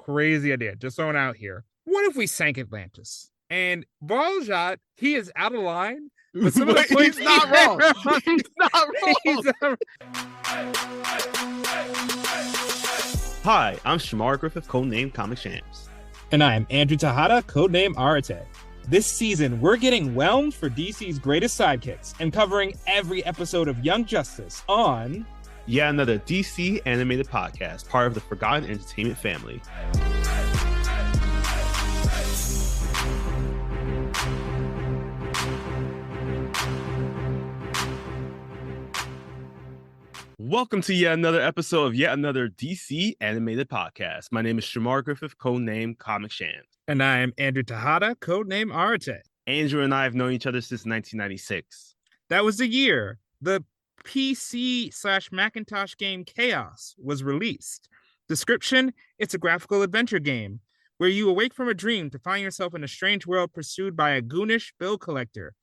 crazy idea. Just throwing it out here. What if we sank Atlantis? And Baljat, he is out of line, but some of the But points he's not wrong. He's not wrong. He's not- Hi, I'm Shamar Griffith, codenamed Comic Shams. And I'm Andrew Tejada, codename Arate. This season, we're getting whelmed for DC's greatest sidekicks and covering every episode of Young Justice on Yet another DC animated podcast, part of the Forgotten Entertainment family. Welcome to yet another episode of yet another DC animated podcast. My name is Shamar Griffith, codenamed Comic Shams. And I'm Andrew Tejada, codename Arate. Andrew and I have known each other since 1996. That was the year the PC/Macintosh game Chaos was released. Description: it's a graphical adventure game where you awake from a dream to find yourself in a strange world pursued by a goonish bill collector.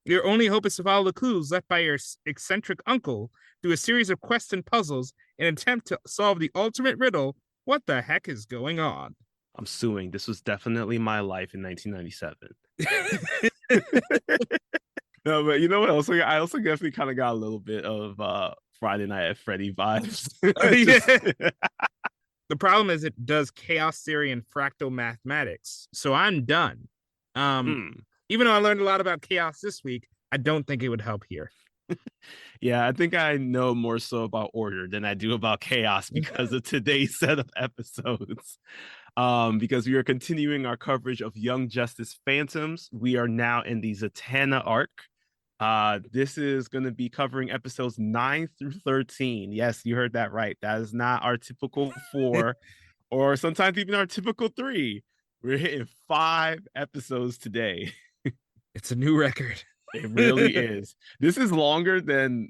Your only hope is to follow the clues left by your eccentric uncle through a series of quests and puzzles in an attempt to solve the ultimate riddle: what the heck is going on? I'm suing. This was definitely my life in 1997. No, but you know what? I also definitely kind of got a little bit of Friday Night at Freddy vibes. The problem is it does chaos theory and fractal mathematics, so I'm done. Even though I learned a lot about chaos this week, I don't think it would help here. Yeah, I think I know more so about order than I do about chaos because of today's set of episodes. Because we are continuing our coverage of Young Justice Phantoms. We are now in the Zatanna arc. This is going to be covering episodes 9 through 13. Yes, you heard that right. That is not our typical 4 or sometimes even our typical 3. We're hitting 5 episodes today. It's a new record. It really is. This is longer than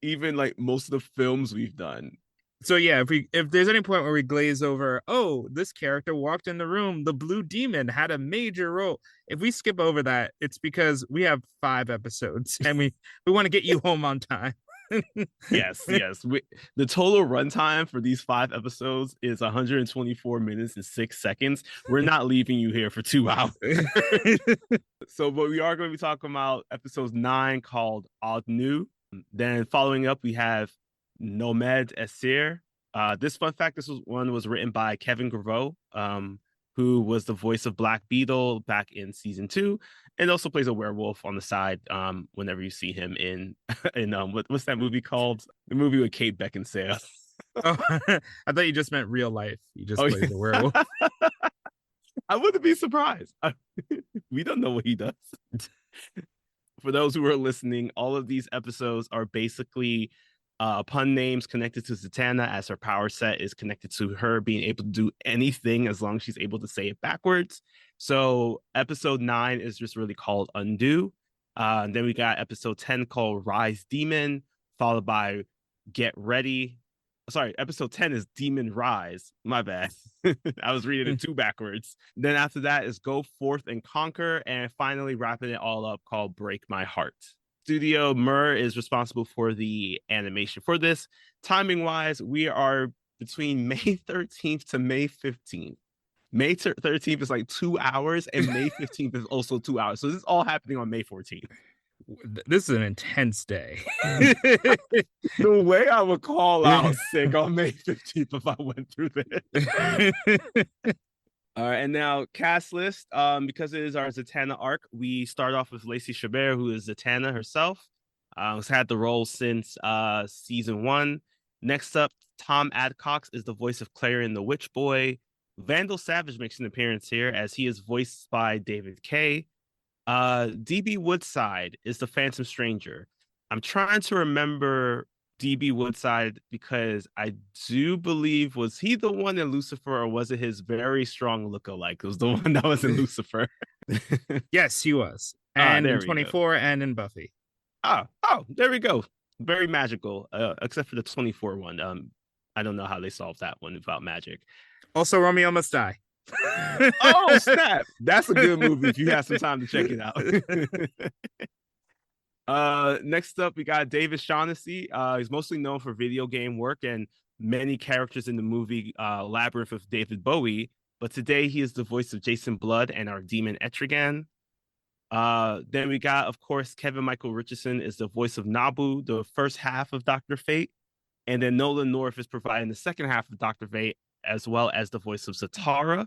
even like most of the films we've done. So yeah, if there's any point where we glaze over, oh, this character walked in the room, the Blue Demon had a major role. If we skip over that, it's because we have 5 episodes and we want to get you home on time. Yes. The total runtime for these 5 episodes is 124 minutes and 6 seconds. We're not leaving you here for 2 hours. But we are going to be talking about episode 9 called Odd New. Then following up, we have Nomed Essir. This fun fact, this one was written by Kevin Graveau, who was the voice of Black Beetle back in season 2, and also plays a werewolf on the side whenever you see him in what's that movie called? The movie with Kate Beckinsale. Oh, I thought you just meant real life. You just plays a werewolf. I wouldn't be surprised. We don't know what he does. For those who are listening, all of these episodes are basically pun names connected to Zatanna, as her power set is connected to her being able to do anything as long as she's able to say it backwards. So episode 9 is just really called Undo. And then we got episode 10 called Rise Demon, followed by Get Ready. Sorry, episode 10 is Demon Rise. My bad. I was reading it 2 backwards. Then after that is Go Forth and Conquer, and finally wrapping it all up called Break My Heart. Studio Mur is responsible for the animation for this. Timing wise, we are between May 13th to May 15th. May 13th is like 2 hours, and May 15th is also 2 hours. So this is all happening on May 14th. This is an intense day. The way I would call out sick on May 15th if I went through this. All right, and now cast list. Because it is our Zatanna arc, we start off with Lacey Chabert, who is Zatanna herself. Has had the role since season 1. Next up, Tom Adcox is the voice of Clarion the Witch Boy. Vandal Savage makes an appearance here as he is voiced by David Kay. DB Woodside is the Phantom Stranger. I'm trying to remember DB Woodside because I do believe, was he the one in Lucifer, or was it his very strong lookalike? It was the one that was in Lucifer. Yes, he was. And in 24 go. And in Buffy. Oh, there we go. Very magical, except for the 24 one. I don't know how they solved that one without magic. Also, Romeo Must Die. Oh, snap. That's a good movie if you have some time to check it out. Next up, we got David Shaughnessy. He's mostly known for video game work and many characters in the movie Labyrinth of David Bowie. but today he is the voice of Jason Blood and our demon Etrigan. Then we got, of course, Kevin Michael Richardson is the voice of Nabu, the first half of Dr. Fate. And then Nolan North is providing the second half of Dr. Fate, as well as the voice of Zatara.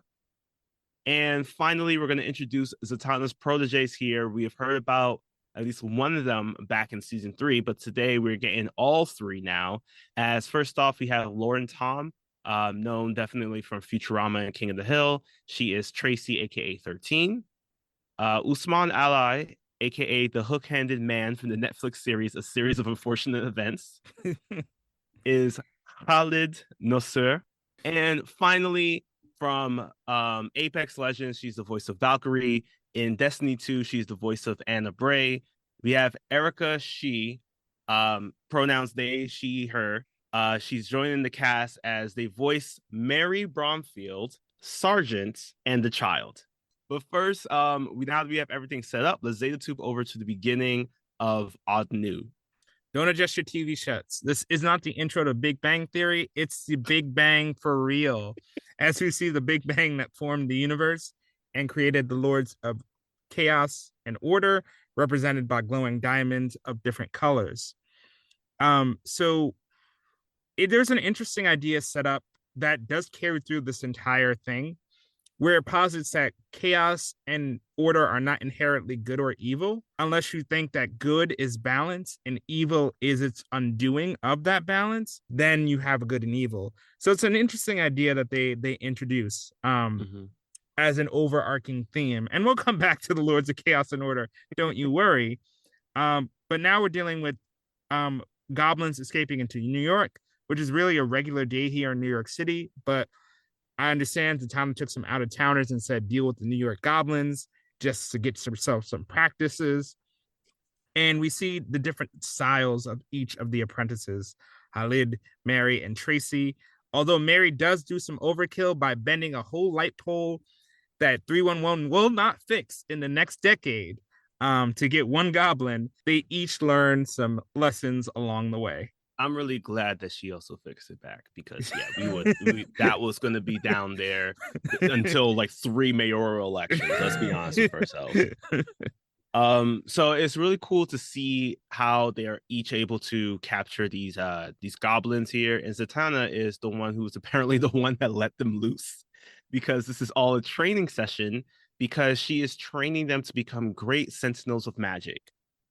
And finally, we're going to introduce Zatanna's proteges here. We have heard about at least one of them back in season 3, but today we're getting all 3 now. As first off, we have Lauren Tom, known definitely from Futurama and King of the Hill. She is Tracy, aka 13. Usman Ali, aka the hook-handed man from the Netflix series A Series of Unfortunate Events, is Khalid Nosser. And finally, from Apex Legends, she's the voice of Valkyrie. In Destiny 2, she's the voice of Anna Bray. We have Erica She, pronouns they, she, her. She's joining the cast as they voice Mary Bromfield, Sergeant, and the Child. But first, now that we have everything set up, let's Zeta Tube over to the beginning of Odd New. Don't adjust your TV sets. This is not the intro to Big Bang Theory. It's the Big Bang for real. As we see the Big Bang that formed the universe and created the Lords of Chaos and Order, represented by glowing diamonds of different colors. So there's an interesting idea set up that does carry through this entire thing, where it posits that chaos and order are not inherently good or evil, unless you think that good is balance and evil is its undoing of that balance, then you have a good and evil. So it's an interesting idea that they introduce as an overarching theme. And we'll come back to the Lords of Chaos and Order, don't you worry. But now we're dealing with goblins escaping into New York, which is really a regular day here in New York City, but I understand Zatanna took some out-of-towners and said, deal with the New York Goblins just to get herself some practices. And we see the different styles of each of the apprentices, Khalid, Mary, and Tracy. Although Mary does do some overkill by bending a whole light pole that 311 will not fix in the next decade to get one goblin, they each learn some lessons along the way. I'm really glad that she also fixed it back because that was going to be down there until like 3 mayoral elections. Let's be honest with ourselves. So it's really cool to see how they are each able to capture these goblins here. And Zatanna is the one who's apparently the one that let them loose, because this is all a training session, because she is training them to become great sentinels of magic.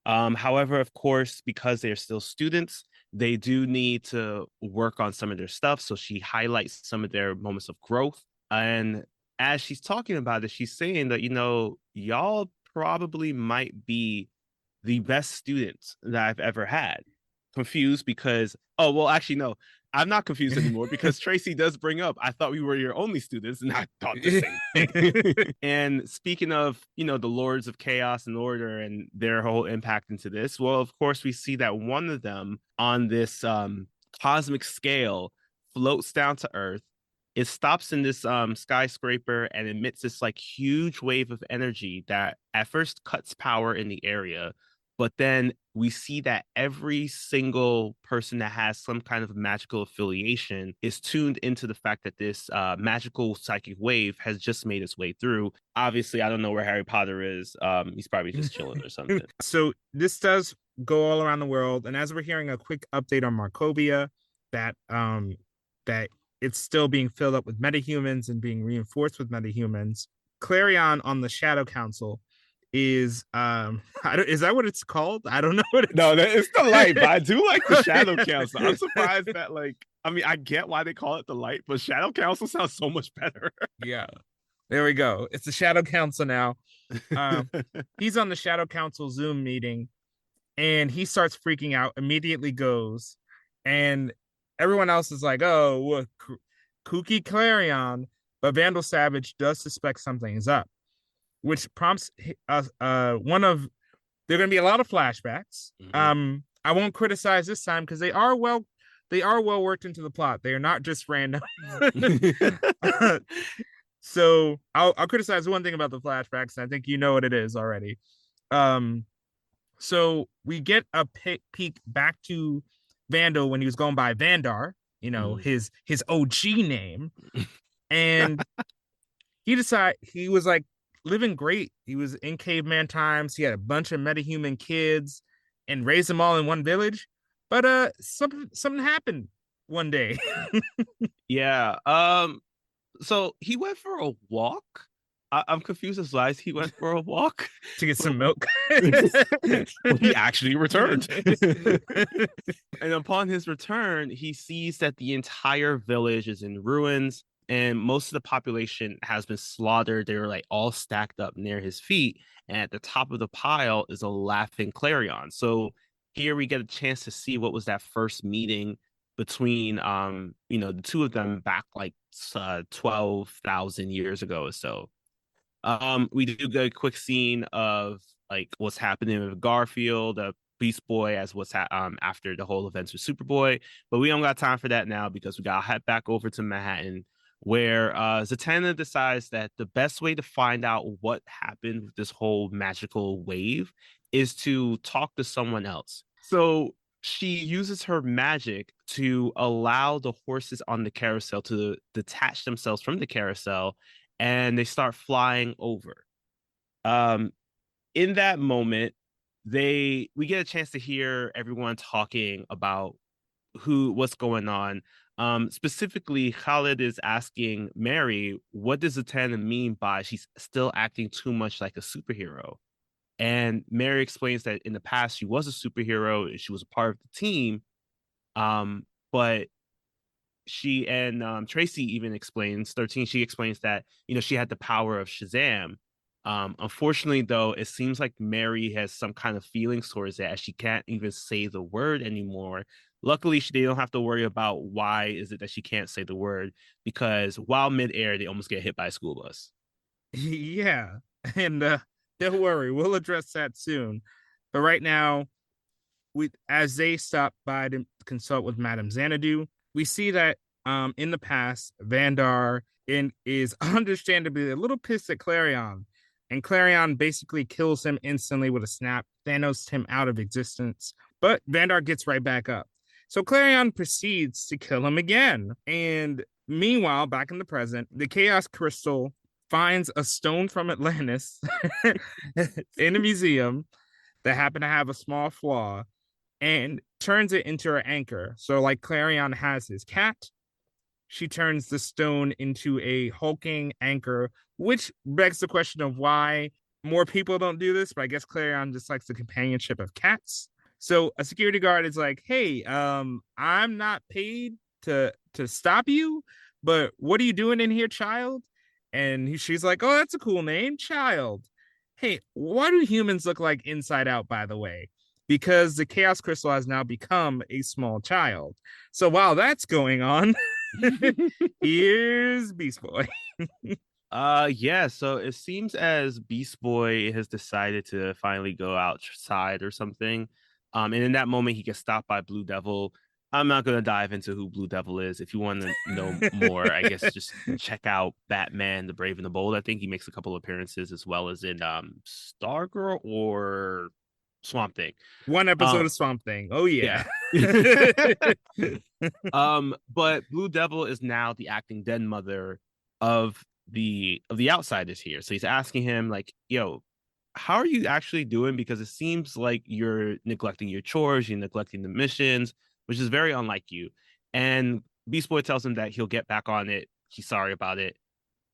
However, of course, because they're still students, they do need to work on some of their stuff. So she highlights some of their moments of growth. And as she's talking about it, she's saying that, y'all probably might be the best students that I've ever had. Confused because, actually, no, I'm not confused anymore because Tracy does bring up, I thought we were your only students, and I thought the same thing. And speaking of, the Lords of Chaos and Order and their whole impact into this, well, of course, we see that one of them on this cosmic scale floats down to Earth. It stops in this skyscraper and emits this like huge wave of energy that at first cuts power in the area. But then we see that every single person that has some kind of magical affiliation is tuned into the fact that this magical psychic wave has just made its way through. Obviously, I don't know where Harry Potter is. He's probably just chilling or something. So this does go all around the world. And as we're hearing a quick update on Markovia, that it's still being filled up with metahumans and being reinforced with metahumans. Clarion on the Shadow Council is is that what it's called? I don't know what it's it's the light, but I do like the Shadow Council. I'm surprised that I get why they call it the light, but Shadow Council sounds so much better. Yeah, there we go. It's the Shadow Council now. He's on the Shadow Council Zoom meeting and he starts freaking out, immediately goes, and everyone else is like, oh, kooky Clarion, but Vandal Savage does suspect something is up, which prompts one of, there are going to be a lot of flashbacks. Mm-hmm. I won't criticize this time because they are well worked into the plot. They are not just random. So I'll criticize one thing about the flashbacks, and I think you know what it is already. So we get a peek back to Vandal when he was going by Vandar, his OG name. And he was like living great. He was in caveman times. He had a bunch of metahuman kids and raised them all in one village. But something happened one day. Yeah. So he went for a walk. I'm confused as why he went for a walk. To get some milk. Well, he actually returned. And upon his return, he sees that the entire village is in ruins and most of the population has been slaughtered. They were like all stacked up near his feet. And at the top of the pile is a laughing Clarion. So here we get a chance to see what was that first meeting between the two of them back like 12,000 years ago or so. We do get a quick scene of like what's happening with Garfield, Beast Boy, as after the whole events with Superboy, but we don't got time for that now because we got to head back over to Manhattan, where Zatanna decides that the best way to find out what happened with this whole magical wave is to talk to someone else. So she uses her magic to allow the horses on the carousel to detach themselves from the carousel, and they start flying over. In that moment, we get a chance to hear everyone talking about what's going on. Specifically, Khalid is asking Mary, what does Zatanna mean by she's still acting too much like a superhero? And Mary explains that in the past she was a superhero and she was a part of the team. But she and Tracy even explains 13. She explains that she had the power of Shazam. Unfortunately, though, it seems like Mary has some kind of feelings towards it, as she can't even say the word anymore. Luckily, they don't have to worry about why is it that she can't say the word, because while midair, they almost get hit by a school bus. Yeah, and don't worry, we'll address that soon. But right now, as they stop by to consult with Madame Xanadu, we see that in the past, Vandar is understandably a little pissed at Clarion, and Clarion basically kills him instantly with a snap, Thanos him out of existence. But Vandar gets right back up. So Clarion proceeds to kill him again. And meanwhile, back in the present, the Chaos Crystal finds a stone from Atlantis in a museum that happened to have a small flaw and turns it into her anchor. So, like Clarion has his cat, she turns the stone into a hulking anchor, which begs the question of why more people don't do this. But I guess Clarion just likes the companionship of cats. So a security guard is like, "Hey, I'm not paid to stop you, but what are you doing in here, child?" And she's like, "Oh, that's a cool name, Child. Hey, why do humans look like inside out, by the way?" Because the Chaos Crystal has now become a small child. So while that's going on, here's Beast Boy. Yeah, so it seems as Beast Boy has decided to finally go outside or something. And in that moment he gets stopped by Blue Devil. I'm not gonna dive into who Blue Devil is. If you want to know more, I guess just check out Batman, the Brave and the Bold. I think he makes a couple appearances as well as in Stargirl or Swamp Thing. One episode of Swamp Thing. Oh yeah. But Blue Devil is now the acting den mother of the outsiders here. So he's asking him like, yo, how are you actually doing? Because it seems like you're neglecting your chores, you're neglecting the missions, which is very unlike you. And Beast Boy tells him that he'll get back on it. He's sorry about it,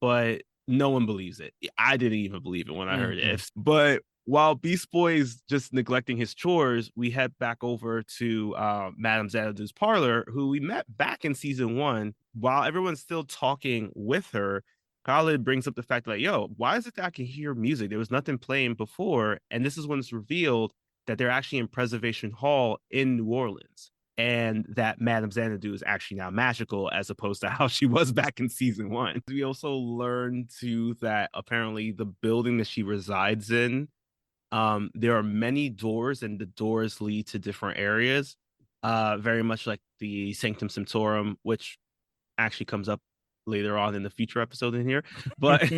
but no one believes it. I didn't even believe it when I heard it. But while Beast Boy is just neglecting his chores, we head back over to Madame Xanadu's parlor, who we met back in season 1. While everyone's still talking with her, Khalid brings up the fact that, yo, why is it that I can hear music? There was nothing playing before. And this is when it's revealed that they're actually in Preservation Hall in New Orleans. And that Madame Xanadu is actually now magical as opposed to how she was back in season 1. We also learned too that apparently the building that she resides in, there are many doors and the doors lead to different areas. Very much like the Sanctum Sanctorum, which actually comes up later on in the future episode in here. But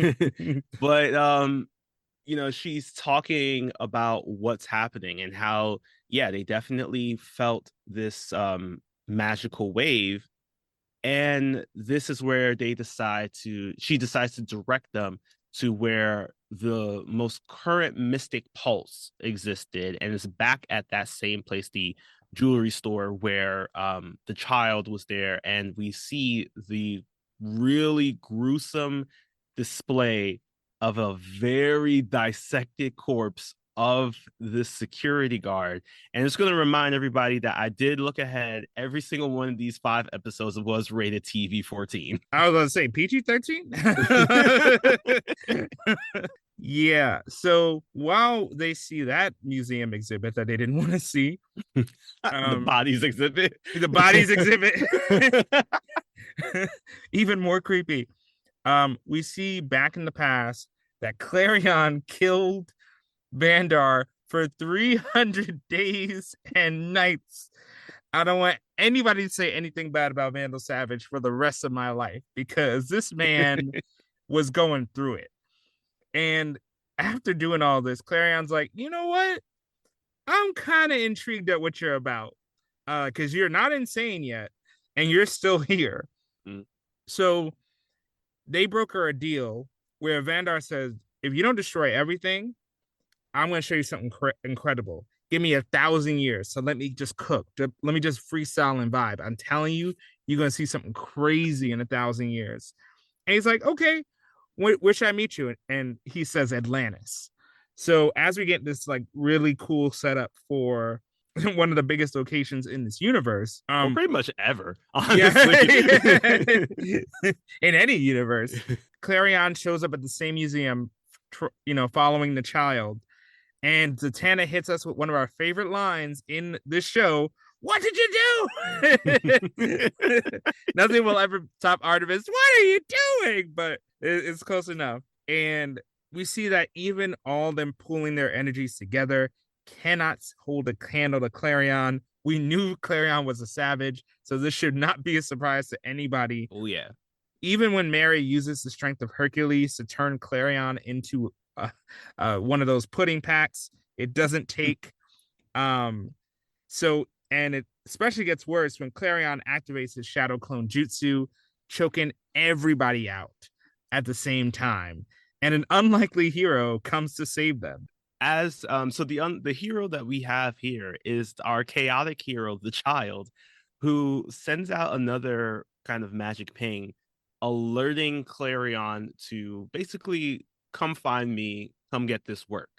she's talking about what's happening and how, yeah, they definitely felt this magical wave. And this is where she decides to direct them to where the most current mystic pulse existed, and it's back at that same place, the jewelry store where the child was there, and we see the really gruesome display of a very dissected corpse of this security guard. And it's going to remind everybody that I did look ahead. Every single one of these 5 episodes was rated TV-14. I was going to say PG-13. Yeah. So while they see that museum exhibit that they didn't want to see, the bodies exhibit. The bodies exhibit. Even more creepy. We see back in the past that Clarion killed Vandar for 300 days and nights. I don't want anybody to say anything bad about Vandal Savage for the rest of my life, because this man was going through it. And after doing all this, Clarion's like, you know what? I'm kind of intrigued at what you're about, because you're not insane yet, and you're still here. Mm. So they broker a deal where Vandar says, if you don't destroy everything, I'm going to show you something incredible. Give me 1,000 years. So let me just cook. Let me just freestyle and vibe. I'm telling you, you're going to see something crazy in 1,000 years. And he's like, okay, where should I meet you? And he says Atlantis. So as we get this like really cool setup for one of the biggest locations in this universe, well, pretty much ever, honestly. Yeah. In any universe, Clarion shows up at the same museum, following the child, and Zatanna hits us with one of our favorite lines in this show. What did you do? Nothing will ever top Artemis. What are you doing? But it's close enough. And we see that even all them pooling their energies together cannot hold a candle to Clarion. We knew Clarion was a savage, so this should not be a surprise to anybody. Oh, yeah. Even when Mary uses the strength of Hercules to turn Clarion into one of those pudding packs, it doesn't take. And it especially gets worse when Clarion activates his shadow clone jutsu, choking everybody out at the same time. And an unlikely hero comes to save them. So the hero that we have here is our chaotic hero, the child, who sends out another kind of magic ping, alerting Clarion to basically come find me, come get this work.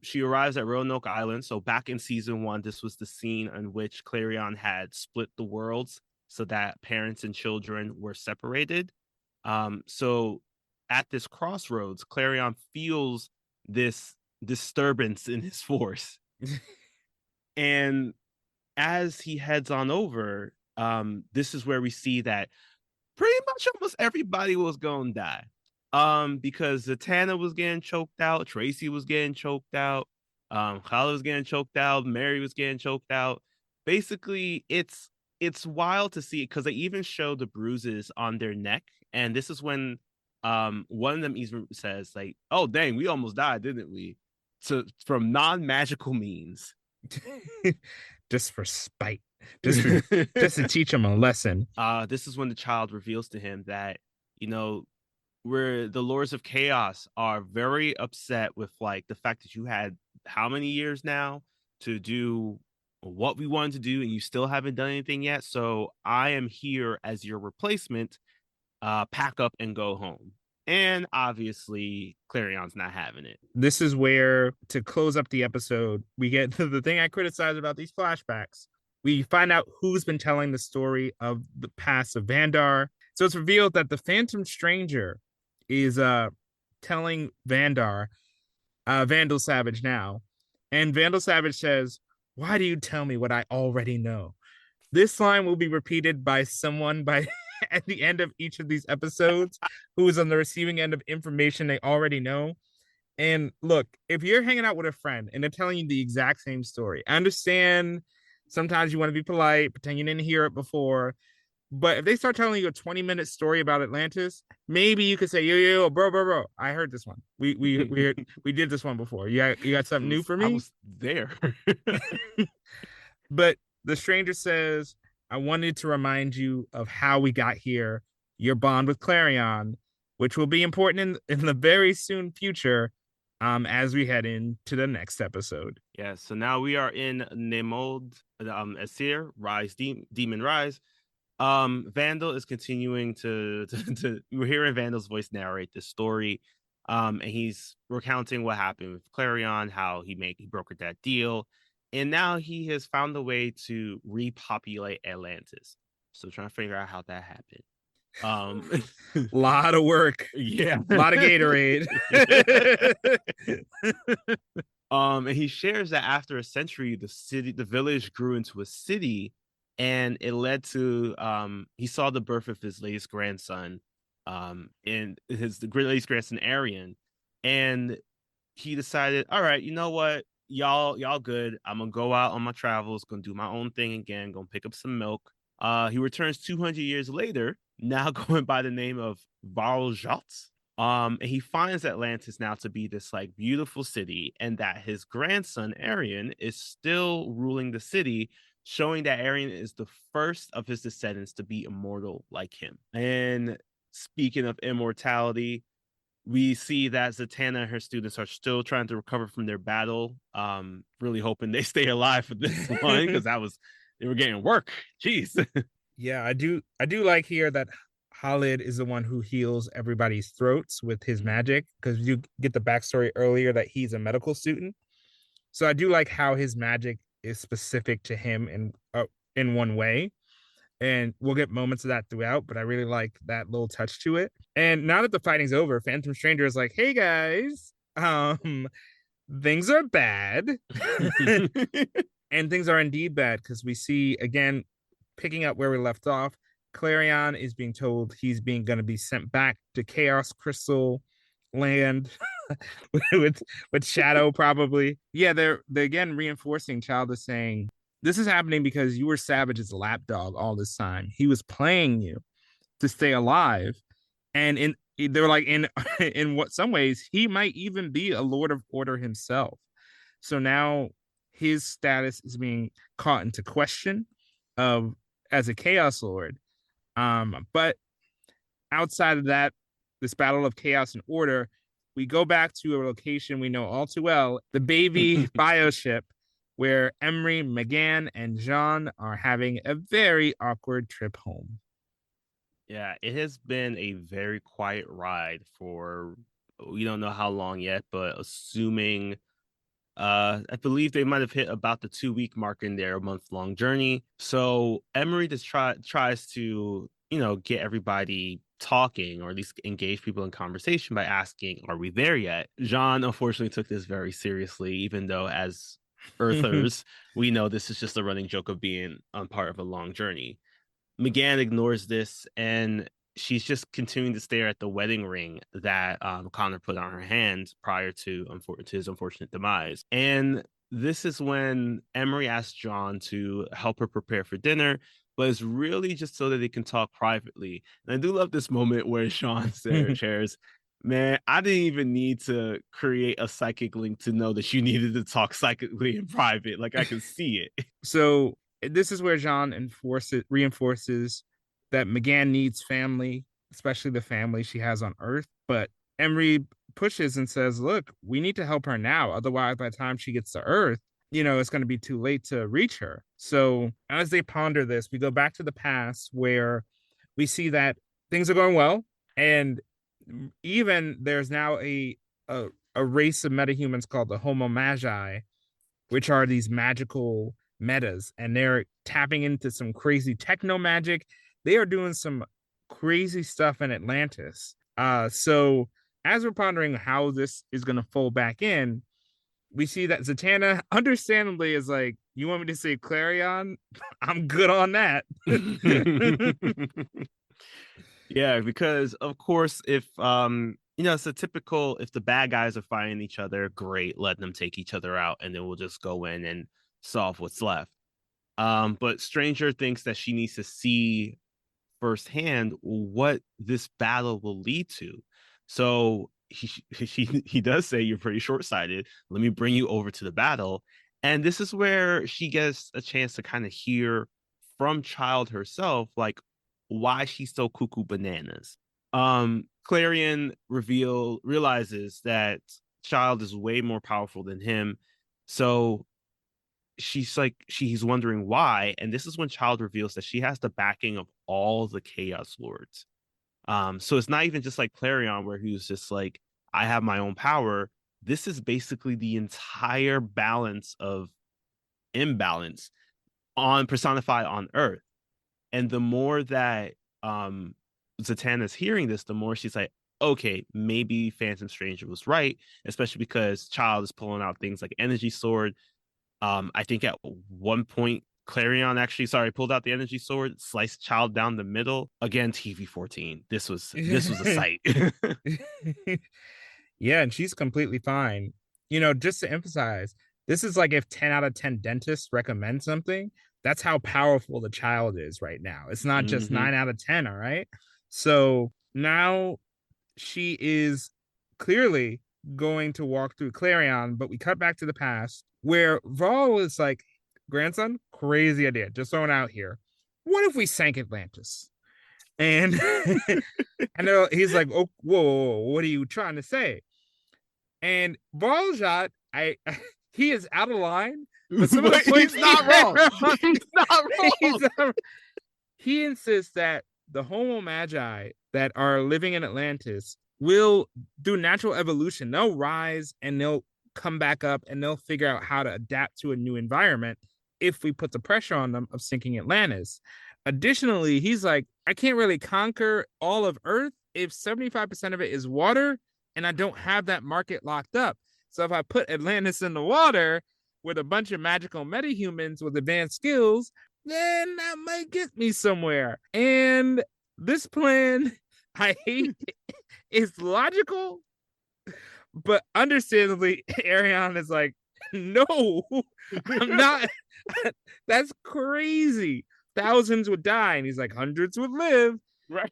She arrives at Roanoke Island. So back in season 1, this was the scene in which Clarion had split the worlds so that parents and children were separated. So at this crossroads, Clarion feels this disturbance in his force. And as he heads on over, this is where we see that pretty much almost everybody was going to die. Because Zatanna was getting choked out, Tracy was getting choked out, Khala was getting choked out, Mary was getting choked out. Basically, it's wild to see, because they even show the bruises on their neck, and this is when one of them even says, like, "Oh dang, we almost died, didn't we?" So from non-magical means, just for spite, just to teach him a lesson. This is when the child reveals to him that, where the Lords of Chaos are very upset with like the fact that you had how many years now to do what we wanted to do and you still haven't done anything yet. So I am here as your replacement. Pack up and go home. And obviously Clarion's not having it. This is where, to close up the episode, we get the thing I criticize about these flashbacks. We find out who's been telling the story of the past of Vandar. So it's revealed that the Phantom Stranger is telling Vandal Savage now. And Vandal Savage says, "Why do you tell me what I already know?" This line will be repeated by someone at the end of each of these episodes who is on the receiving end of information they already know. And look, if you're hanging out with a friend and they're telling you the exact same story, I understand sometimes you want to be polite, pretend you didn't hear it before. But if they start telling you a 20-minute story about Atlantis, maybe you could say, yo, bro, I heard this one. We did this one before. You got something new for me? I was there. But the stranger says, I wanted to remind you of how we got here, your bond with Clarion, which will be important in the very soon future as we head into the next episode. Yeah, so now we are in Nemold, Asir, Demon Rise. Vandal is continuing to we're hearing Vandal's voice narrate this story. And he's recounting what happened with Clarion, how he brokered that deal, and now he has found a way to repopulate Atlantis. So trying to figure out how that happened. A lot of work. Yeah. A lot of Gatorade. And he shares that after a century, the village grew into a city, and it led to he saw the birth of his latest grandson, and the latest grandson Arian, and he decided, all right, you know what, y'all good. I'm gonna go out on my travels, gonna do my own thing again, gonna pick up some milk. He returns 200 years later, now going by the name of Valjot. And he finds Atlantis now to be this like beautiful city, and that his grandson Arian is still ruling the city, showing that Arian is the first of his descendants to be immortal like him. And speaking of immortality, we see that Zatanna and her students are still trying to recover from their battle. Really hoping they stay alive for this one, because they were getting work. Jeez. Yeah, I do like here that Khalid is the one who heals everybody's throats with his magic, because you get the backstory earlier that he's a medical student. So I do like how his magic is specific to him in one way. And we'll get moments of that throughout, but I really like that little touch to it. And now that the fighting's over, Phantom Stranger is like, hey guys, things are bad. And things are indeed bad, because we see, again, picking up where we left off, Clarion is being told he's going to be sent back to Chaos Crystal Land with Shadow, probably. Yeah, they're again reinforcing. Child is saying, this is happening because you were Savage's lapdog all this time. He was playing you to stay alive. And they're like, in what some ways, he might even be a Lord of Order himself. So now his status is being caught into question as a Chaos Lord. But outside of that, this battle of chaos and order, we go back to a location we know all too well, the baby bioship, where Emery, McGann, and Jean are having a very awkward trip home. Yeah, it has been a very quiet ride for, we don't know how long yet, but assuming I believe they might have hit about the 2-week mark in their month-long journey. So Emery just tries to, get everybody talking, or at least engage people in conversation by asking, are we there yet? Jean unfortunately took this very seriously, even though as Earthers, we know this is just a running joke of being on part of a long journey. McGann ignores this, and she's just continuing to stare at the wedding ring that Connor put on her hand prior to his unfortunate demise. And this is when Emery asks John to help her prepare for dinner, but it's really just so that they can talk privately. And I do love this moment where Sean shares, man, I didn't even need to create a psychic link to know that you needed to talk psychically in private. Like, I can see it. So this is where Jean reinforces that McGann needs family, especially the family she has on Earth. But Emery pushes and says, look, we need to help her now. Otherwise, by the time she gets to Earth, it's going to be too late to reach her. So as they ponder this, we go back to the past where we see that things are going well. And even there's now a race of metahumans called the Homo Magi, which are these magical metas, and they're tapping into some crazy techno magic. They are doing some crazy stuff in Atlantis. So as we're pondering how this is going to fold back in, we see that Zatanna understandably is like, you want me to say Clarion? I'm good on that. Yeah, because of course, if it's a typical, if the bad guys are fighting each other, great, let them take each other out, and then we'll just go in and solve what's left. But Stranger thinks that she needs to see firsthand what this battle will lead to. So he does say, you're pretty short-sighted. Let me bring you over to the battle. And this is where she gets a chance to kind of hear from Child herself, like why she's so cuckoo bananas. Clarion realizes that Child is way more powerful than him. So she's wondering why. And this is when Child reveals that she has the backing of all the Chaos Lords. So it's not even just like Clarion, where he was just like, I have my own power. This is basically the entire balance of imbalance on personified on Earth. And the more that Zatanna's hearing this, the more she's like, okay, maybe Phantom Stranger was right, especially because Child is pulling out things like Energy Sword. I think at one point Clarion pulled out the Energy Sword, sliced Child down the middle. Again, TV-14. This was a sight. Yeah, and she's completely fine. Just to emphasize, this is like if 10 out of 10 dentists recommend something, that's how powerful the Child is right now. It's not just 9 out of 10, all right? So now she is clearly going to walk through Clarion, but we cut back to the past where Vol is like, grandson, crazy idea, just throwing out here. What if we sank Atlantis? And and he's like, oh, whoa, what are you trying to say? And Valjean, he is out of line, but some of the points he's not wrong. He's not wrong. He insists that the Homo Magi that are living in Atlantis will do natural evolution. They'll rise and they'll come back up and they'll figure out how to adapt to a new environment if we put the pressure on them of sinking Atlantis. Additionally, he's like, I can't really conquer all of Earth if 75% of it is water and I don't have that market locked up. So if I put Atlantis in the water with a bunch of magical metahumans with advanced skills, then that might get me somewhere. And this plan, I hate, is logical, but understandably, Ariane is like, no, I'm not. That's crazy. Thousands would die, and he's like, hundreds would live. Right.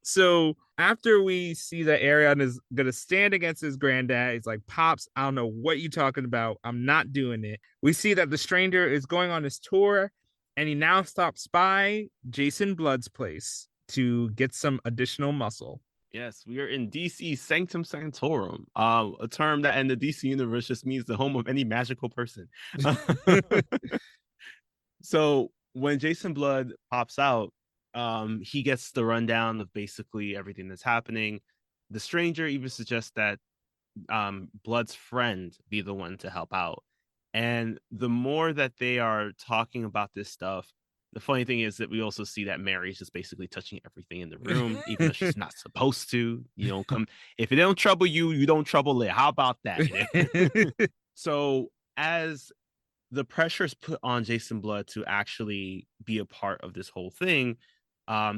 So after we see that Ariane is gonna stand against his granddad, he's like, Pops, I don't know what you talking about. I'm not doing it. We see that the stranger is going on his tour, and he now stops by Jason Blood's place to get some additional muscle. Yes, we are in DC Sanctum Sanctorum, a term that in the DC universe just means the home of any magical person. So when Jason Blood pops out, he gets the rundown of basically everything that's happening. The stranger even suggests that Blood's friend be the one to help out. And the more that they are talking about this stuff, the funny thing is that we also see that Mary's just basically touching everything in the room, even though she's not supposed to. You don't come if it don't trouble you, you don't trouble it. How about that? So as the pressure is put on Jason Blood to actually be a part of this whole thing,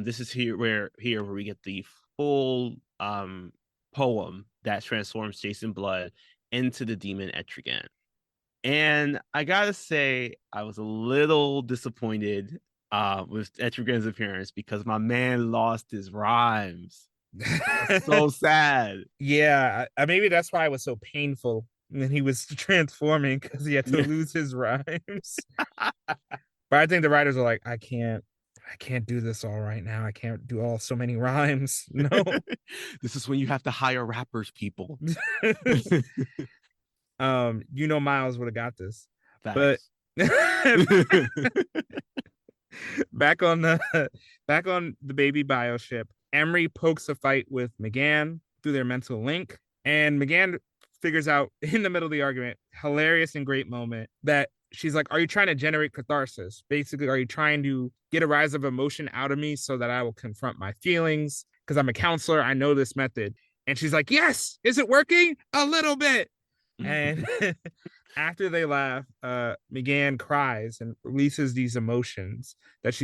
this is here where we get the full poem that transforms Jason Blood into the demon Etrigan. And I gotta say, I was a little disappointed with Etrigan's appearance because my man lost his rhymes. So sad. Yeah, maybe that's why it was so painful when he was transforming, because he had to lose his rhymes. But I think the writers are like, I can't do this all right now. I can't do so many rhymes. No. This is when you have to hire rappers, people. Miles would have got this. Facts. But back on the baby bioship, Emery pokes a fight with McGann through their mental link, and McGann figures out in the middle of the argument, hilarious and great moment, that she's like, are you trying to generate catharsis? Basically, are you trying to get a rise of emotion out of me so that I will confront my feelings? Because I'm a counselor, I know this method. And she's like, yes, is it working? A little bit. And after they laugh, McGann cries and releases these emotions that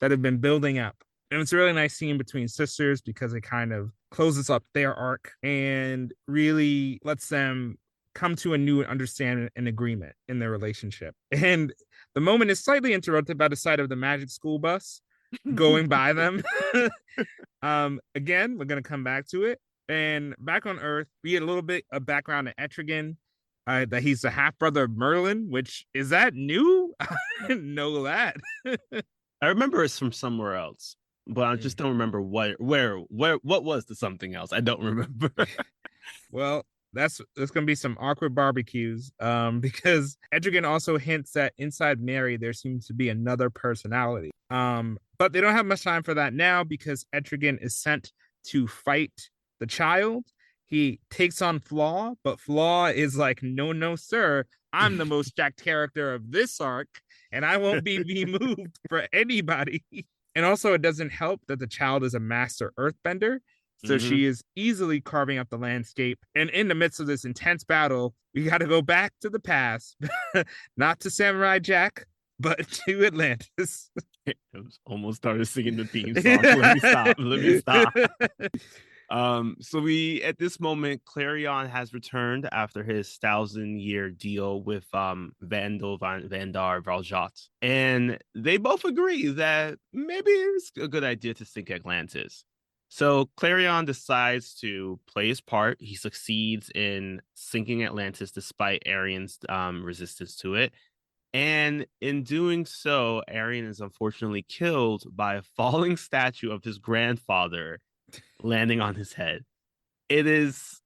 that have been building up. And it's a really nice scene between sisters because it kind of closes up their arc and really lets them come to a new understanding and agreement in their relationship. And the moment is slightly interrupted by the sight of the magic school bus going by them. Again, we're going to come back to it. And back on Earth, we get a little bit of background to Etrigan, that he's the half brother of Merlin, which is that new? I didn't know that. I remember it's from somewhere else, but I just don't remember what was the something else. I don't remember. Well, there's gonna be some awkward barbecues. Because Etrigan also hints that inside Mary there seems to be another personality. But they don't have much time for that now because Etrigan is sent to fight the child. He takes on Flaw, but Flaw is like, no, no, sir. I'm the most jacked character of this arc, and I won't be moved for anybody. And also, it doesn't help that the child is a master earthbender. So she is easily carving up the landscape. And in the midst of this intense battle, we got to go back to the past, not to Samurai Jack, but to Atlantis. I almost started singing the theme song. Let me stop. Let me stop. So we at this moment, Clarion has returned after his 1,000-year deal with Vandal Vandar Valjot. And they both agree that maybe it's a good idea to sink Atlantis. So Clarion decides to play his part. He succeeds in sinking Atlantis despite Arian's resistance to it. And in doing so, Arian is unfortunately killed by a falling statue of his grandfather landing on his head. It is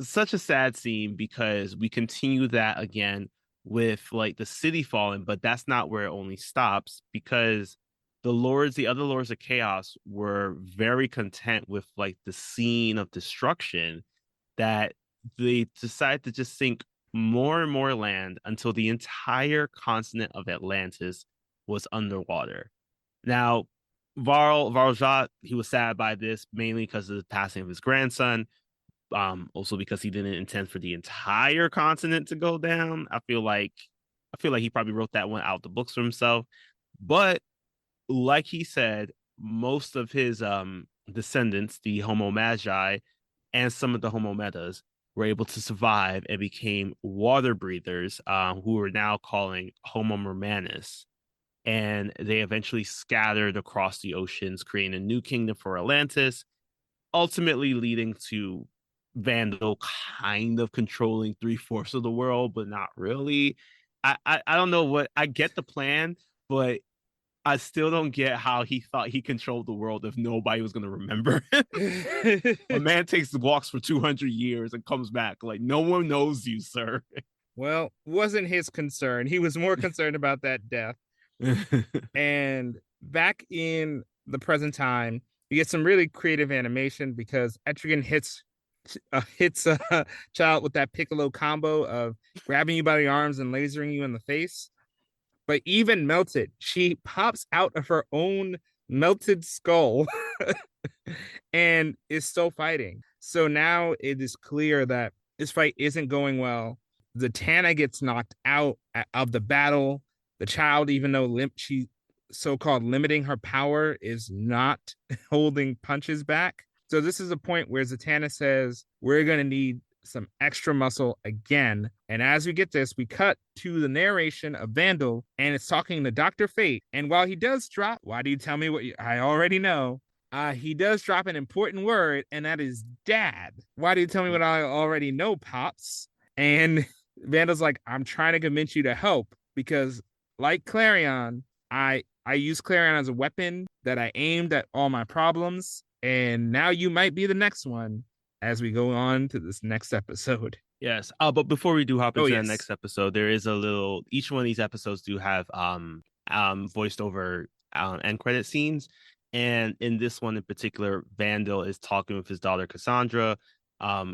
such a sad scene because we continue that again with like the city falling, but that's not where it only stops because the other lords of chaos were very content with like the scene of destruction that they decide to just sink more and more land until the entire continent of Atlantis was underwater. Now, Valjot, he was sad by this mainly because of the passing of his grandson, also because he didn't intend for the entire continent to go down. I feel like he probably wrote that one out the books for himself. But like he said, most of his descendants, the Homo Magi, and some of the Homo Metas, were able to survive and became water breathers, who we're now calling Homo Mermanus. And they eventually scattered across the oceans, creating a new kingdom for Atlantis, ultimately leading to Vandal kind of controlling 3/4 of the world, but not really. I don't know what I get the plan, but I still don't get how he thought he controlled the world if nobody was going to remember. A man takes walks for 200 years and comes back like no one knows you, sir. Well, wasn't his concern. He was more concerned about that death. And back in the present time, you get some really creative animation because Etrigan hits a child with that Piccolo combo of grabbing you by the arms and lasering you in the face. But even melted, she pops out of her own melted skull and is still fighting. So now it is clear that this fight isn't going well. Zatanna gets knocked out of the battle. The child, even though she so-called limiting her power, is not holding punches back. So this is a point where Zatanna says, we're going to need some extra muscle again. And as we get this, we cut to the narration of Vandal, and it's talking to Dr. Fate. And while he does drop, why do you tell me what I already know? He does drop an important word, and that is dad. Why do you tell me what I already know, Pops? And Vandal's like, I'm trying to convince you to help because, like Clarion, I use Clarion as a weapon that I aimed at all my problems. And now you might be the next one as we go on to this next episode. Yes. But before we do hop into the next episode, there is each one of these episodes do have voiced over end credit scenes. And in this one in particular, Vandal is talking with his daughter Cassandra.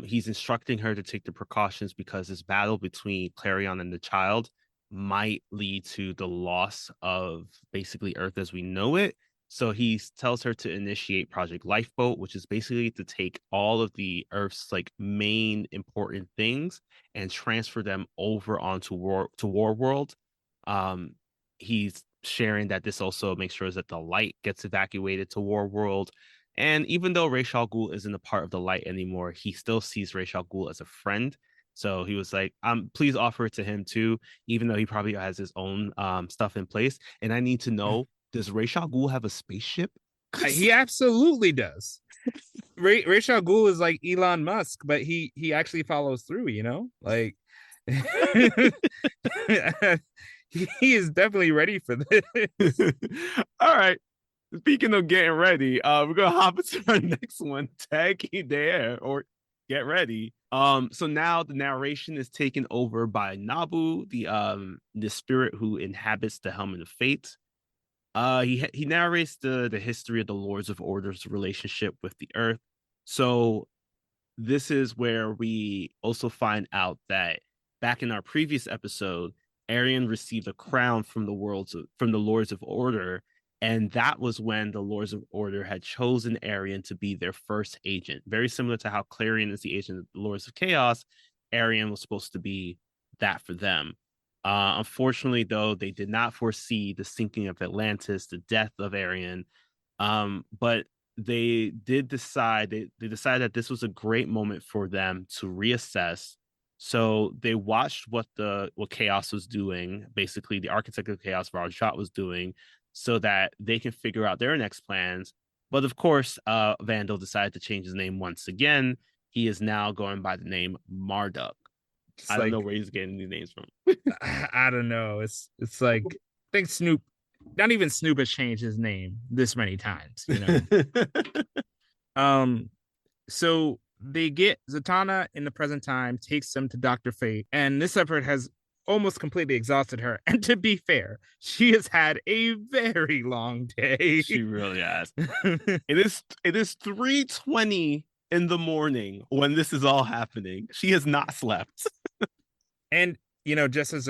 He's instructing her to take the precautions because this battle between Clarion and the child might lead to the loss of basically Earth as we know it. So he tells her to initiate Project Lifeboat, which is basically to take all of the Earth's like main important things and transfer them over onto War World. He's sharing that this also makes sure that the light gets evacuated to War World. And even though Ra's al Ghul isn't a part of the light anymore, he still sees Ra's al Ghul as a friend. So he was like, please offer it to him too, even though he probably has his own stuff in place. And I need to know, does Ra's al Ghul have a spaceship? He absolutely does. Ra's al Ghul is like Elon Musk, but he actually follows through, you know? Like he is definitely ready for this. All right. Speaking of getting ready, we're gonna hop into our next one, Tag There or Get Ready. So now the narration is taken over by Nabu, the spirit who inhabits the Helmet of Fate. He narrates the history of the Lords of Order's relationship with the Earth. So this is where we also find out that back in our previous episode, Arian received a crown from the Lords of Order, and that was when the Lords of Order had chosen Arian to be their first agent. Very similar to how Clarion is the agent of the Lords of Chaos, Arian was supposed to be that for them. Unfortunately, though, they did not foresee the sinking of Atlantis, the death of Arian, but they did decide they decided that this was a great moment for them to reassess. So they watched what Chaos was doing, basically the architect of Chaos, Rajat, was doing, so that they can figure out their next plans. But of course, Vandal decided to change his name once again. He is now going by the name Marduk. It's I don't like, know where he's getting these names from. I don't know. It's like, I think Snoop, not even Snoop has changed his name this many times, you know. So they get Zatanna in the present time, takes them to Dr. Fate, and this effort has almost completely exhausted her. And to be fair, she has had a very long day. She really has. It is 3:20 in the morning when this is all happening. She has not slept. And, just as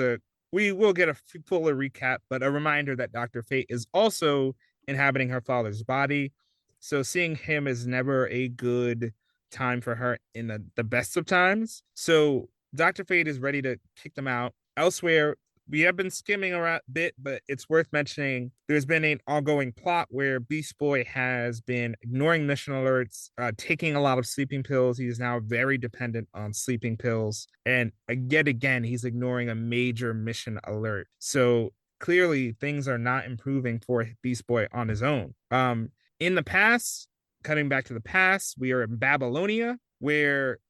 we will get a fuller recap, but a reminder that Dr. Fate is also inhabiting her father's body. So seeing him is never a good time for her in the best of times. So Dr. Fate is ready to kick them out. Elsewhere, we have been skimming around a bit, but it's worth mentioning there's been an ongoing plot where Beast Boy has been ignoring mission alerts, taking a lot of sleeping pills. He is now very dependent on sleeping pills. And yet again, he's ignoring a major mission alert. So clearly, things are not improving for Beast Boy on his own. In the past, cutting back to the past, we are in Babylonia, where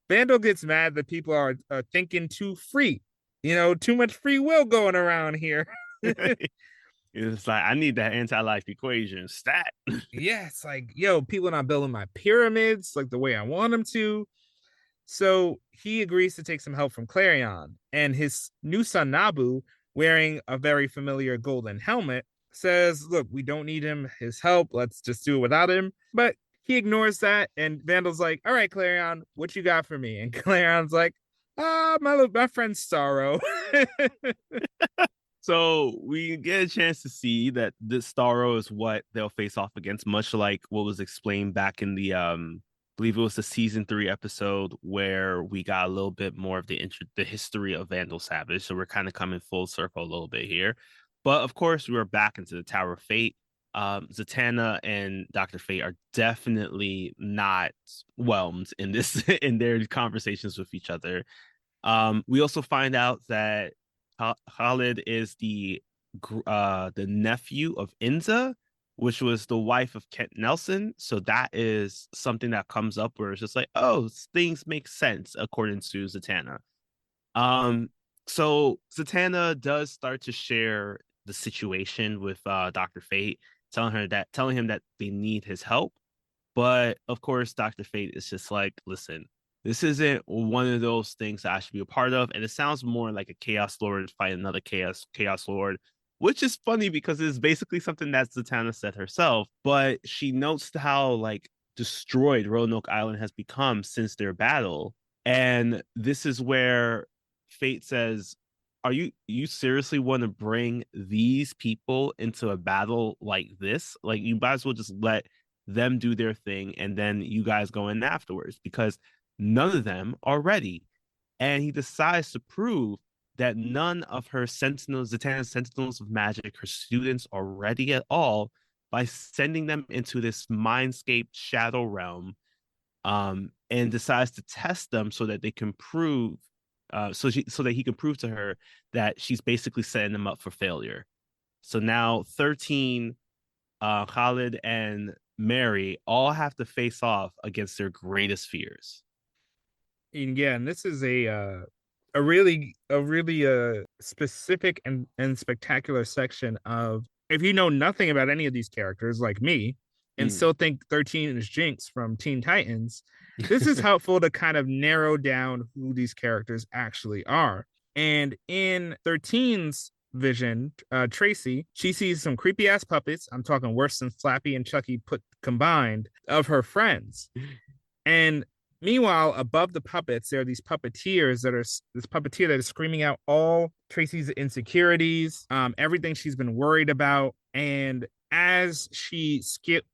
Vandal gets mad that people are thinking too free. Too much free will going around here. It's like, I need that anti-life equation stat. Yeah, it's like, yo, people are not building my pyramids like the way I want them to. So he agrees to take some help from Clarion, and his new son Nabu, wearing a very familiar golden helmet, says, look, we don't need his help. Let's just do it without him. But he ignores that, and Vandal's like, all right, Clarion, what you got for me? And Clarion's like, my friend Starro. So we get a chance to see that this Starro is what they'll face off against, much like what was explained back in the I believe it was the season 3 episode where we got a little bit more of the history of Vandal Savage. So we're kind of coming full circle a little bit here. But of course, we're back into the Tower of Fate. Zatanna and Dr. Fate are definitely not whelmed in this in their conversations with each other. We also find out that Khalid is the nephew of Inza, which was the wife of Kent Nelson. So that is something that comes up where it's just like, oh, things make sense according to Zatanna. So Zatanna does start to share the situation with Dr. Fate, telling him that they need his help. But of course, Dr. Fate is just like, listen, this isn't one of those things that I should be a part of. And it sounds more like a Chaos Lord fight another Chaos Lord, which is funny because it's basically something that Zatanna said herself. But she notes how like destroyed Roanoke Island has become since their battle. And this is where Fate says, are you seriously want to bring these people into a battle like this? Like, you might as well just let them do their thing and then you guys go in afterwards, because none of them are ready. And he decides to prove that none of her sentinels, Zatanna's sentinels of magic, her students, are ready at all by sending them into this mindscape shadow realm, and decides to test them so that they can prove, so that he can prove to her that she's basically setting them up for failure. So now 13, Khalid and Mary all have to face off against their greatest fears. And yeah, and this is a a really specific and spectacular section of, if you know nothing about any of these characters like me and still think 13 is Jinx from Teen Titans, this is helpful to kind of narrow down who these characters actually are. And in 13's vision, Tracy, she sees some creepy ass puppets. I'm talking worse than Flappy and Chucky put combined of her friends. And meanwhile, above the puppets, there are these puppeteers that are this puppeteer that is screaming out all Tracy's insecurities, everything she's been worried about. And as she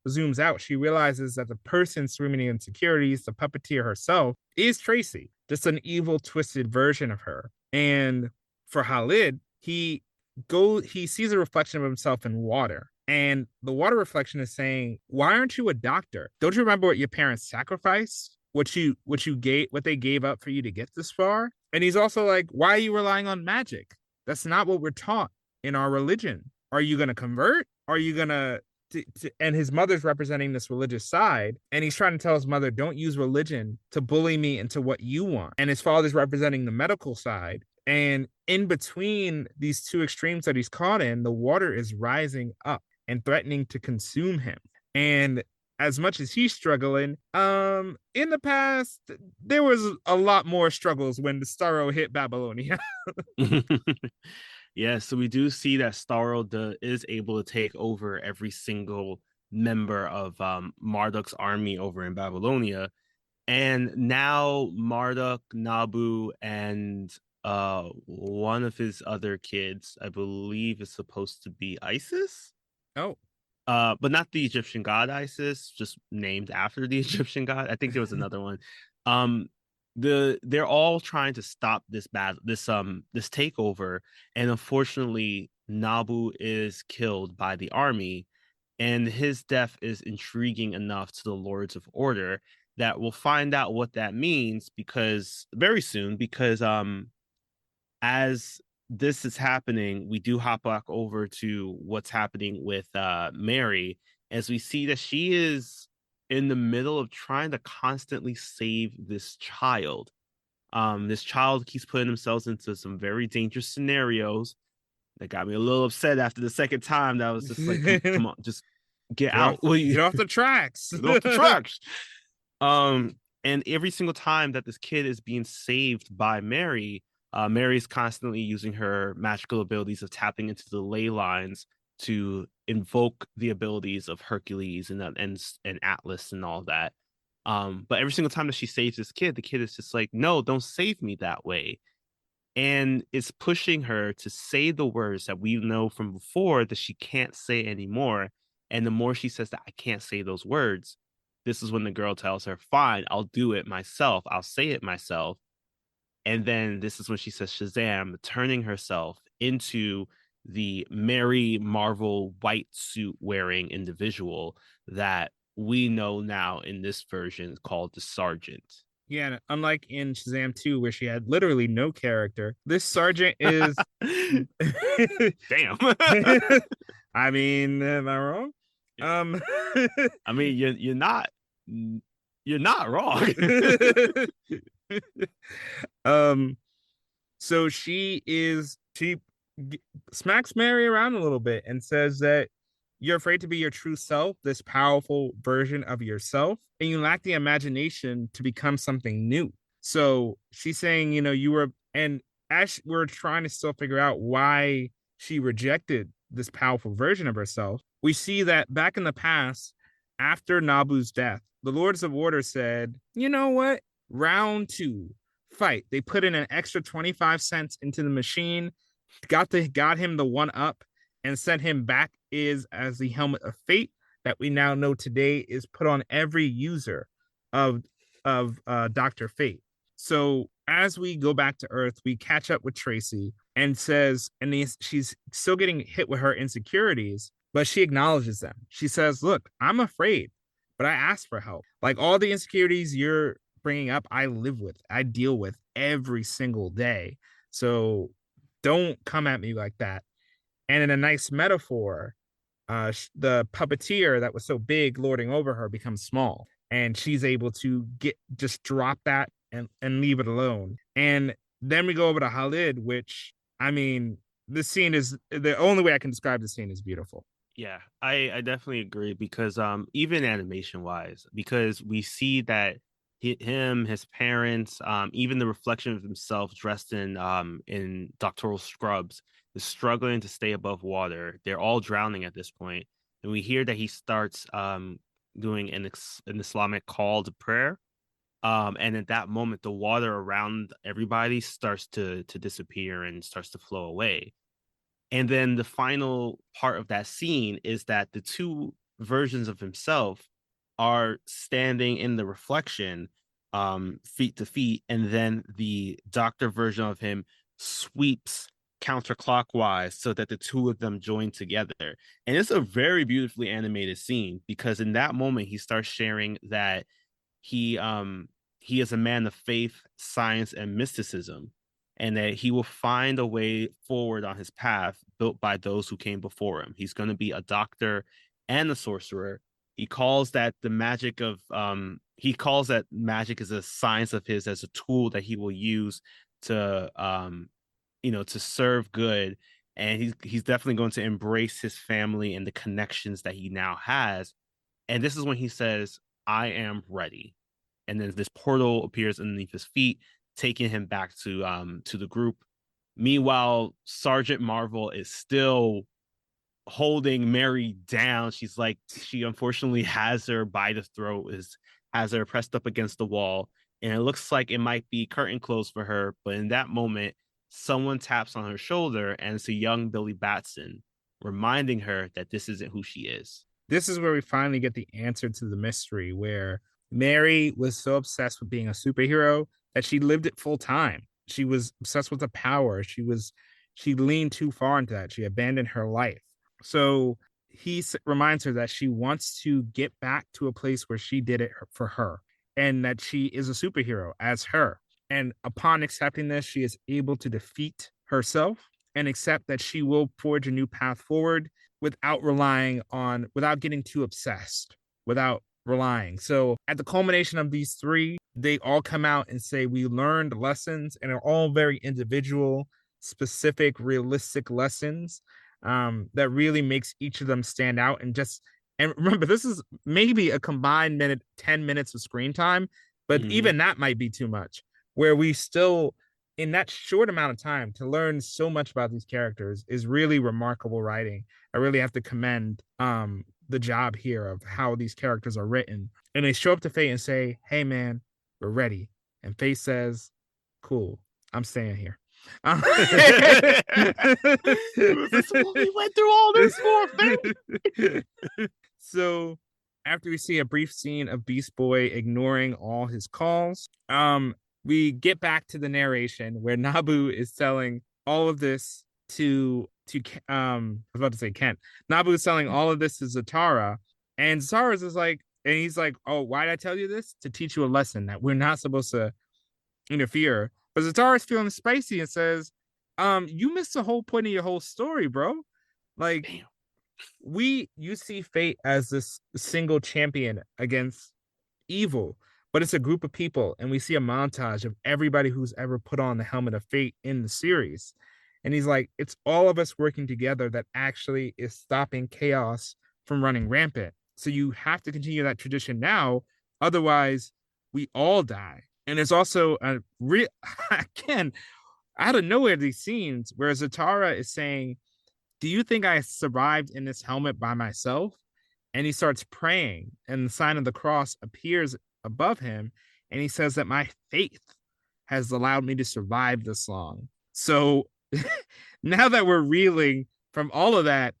zooms out, she realizes that the person screaming insecurities, the puppeteer herself, is Tracy, just an evil, twisted version of her. And for Khalid, he sees a reflection of himself in water. And the water reflection is saying, "Why aren't you a doctor? Don't you remember what your parents sacrificed? What they gave up for you to get this far?" And he's also like, "Why are you relying on magic? That's not what we're taught in our religion. Are you going to convert? Are you going to?" And his mother's representing this religious side, and he's trying to tell his mother, "Don't use religion to bully me into what you want." And his father's representing the medical side. And in between these two extremes that he's caught in, the water is rising up and threatening to consume him. And as much as he's struggling, in the past, there was a lot more struggles when the Starro hit Babylonia. Yeah, so we do see that Starro is able to take over every single member of Marduk's army over in Babylonia. And now Marduk, Nabu, and one of his other kids, I believe, is supposed to be Isis. Oh. But not the Egyptian god Isis, just named after the Egyptian god. I think there was another one. They're all trying to stop this takeover, and unfortunately, Nabu is killed by the army, and his death is intriguing enough to the Lords of Order that we'll find out what that means very soon, because as this is happening, we do hop back over to what's happening with Mary, as we see that she is in the middle of trying to constantly save this child. This child keeps putting themselves into some very dangerous scenarios that got me a little upset after the second time. That was just like, come on, just get out. Get off the tracks. Get off the tracks. And every single time that this kid is being saved by Mary, Mary's constantly using her magical abilities of tapping into the ley lines to invoke the abilities of Hercules and Atlas and all that. But every single time that she saves this kid, the kid is just like, "No, don't save me that way." And it's pushing her to say the words that we know from before that she can't say anymore. And the more she says that I can't say those words, this is when the girl tells her, "Fine, I'll do it myself. I'll say it myself." And then this is when she says Shazam, turning herself into the Mary Marvel white suit wearing individual that we know now in this version called the Sergeant. Yeah, unlike in Shazam 2, where she had literally no character, this Sergeant is. Damn. I mean, am I wrong? I mean, you're not wrong. So she smacks Mary around a little bit and says that you're afraid to be your true self, this powerful version of yourself, and you lack the imagination to become something new. So she's saying, you were, and as we're trying to still figure out why she rejected this powerful version of herself, we see that back in the past, after Nabu's death, the Lords of Order said, "You know what? Round 2, fight." They put in an extra 25 cents into the machine, got him the one up, and sent him back as the helmet of fate that we now know today is put on every user of Dr. Fate. So as we go back to Earth, we catch up with Tracy and she's still getting hit with her insecurities, but she acknowledges them. She says, "Look, I'm afraid, but I asked for help. Like all the insecurities you're bringing up, I live with, I deal with every single day. So don't come at me like that." And in a nice metaphor, the puppeteer that was so big lording over her becomes small, and she's able to just drop that and leave it alone. And Then we go over to Khalid, which, I mean, this scene is the only way I can describe the scene is beautiful. Yeah, I definitely agree because even animation wise, because we see that him, his parents, even the reflection of himself dressed in doctoral scrubs is struggling to stay above water. They're all drowning at this point, and we hear that he starts doing an Islamic call to prayer. And at that moment, the water around everybody starts to disappear and starts to flow away. And then the final part of that scene is that the two versions of himself are standing in the reflection, feet to feet, and then the doctor version of him sweeps counterclockwise so that the two of them join together. And it's a very beautifully animated scene because in that moment he starts sharing that he um he is a man of faith, science, and mysticism, and that he will find a way forward on his path built by those who came before him. He's going to be a doctor and a sorcerer. He calls that magic as a science of his, as a tool that he will use to to serve good. And he's definitely going to embrace his family and the connections that he now has. And this is when he says, I am ready. And then this portal appears underneath his feet, taking him back to the group. Meanwhile, Sergeant Marvel is still holding Mary down. She unfortunately has her by the throat, has her pressed up against the wall, and it looks like it might be curtain closed for her. But in that moment, someone taps on her shoulder, and it's a young Billy Batson, reminding her that this isn't who she is. This is where we finally get the answer to the mystery, where Mary was so obsessed with being a superhero that she lived it full time. She was obsessed with the power. She leaned too far into that. She abandoned her life. So he reminds her that she wants to get back to a place where she did it for her, and that she is a superhero as her. And upon accepting this, she is able to defeat herself and accept that she will forge a new path forward without getting too obsessed, without relying. So at the culmination of these three, they all come out and say, we learned lessons, and are all very individual, specific, realistic lessons that really makes each of them stand out. And remember, this is maybe a combined 10 minutes of screen time, but even that might be too much, where we still, in that short amount of time, to learn so much about these characters is really remarkable writing. I really have to commend the job here of how these characters are written. And they show up to Fate and say, hey man, we're ready. And Fate says, cool, I'm staying here. We went through all this for Fate. So after we see a brief scene of Beast Boy ignoring all his calls, we get back to the narration where Nabu is selling all of this to I was about to say Kent. Nabu is selling all of this to Zatara, and Zatara's is like, and he's like, oh, why did I tell you this? To teach you a lesson that we're not supposed to interfere. But Zatara's feeling spicy and says, you missed the whole point of your whole story, bro. Like, you see Fate as this single champion against evil, but it's a group of people, and we see a montage of everybody who's ever put on the helmet of Fate in the series. And he's like, it's all of us working together that actually is stopping chaos from running rampant. So you have to continue that tradition now, otherwise we all die. And there's also a real again, out of nowhere, these scenes where Zatara is saying, do you think I survived in this helmet by myself? And he starts praying, and the sign of the cross appears above him, and he says that my faith has allowed me to survive this long. So now that we're reeling from all of that,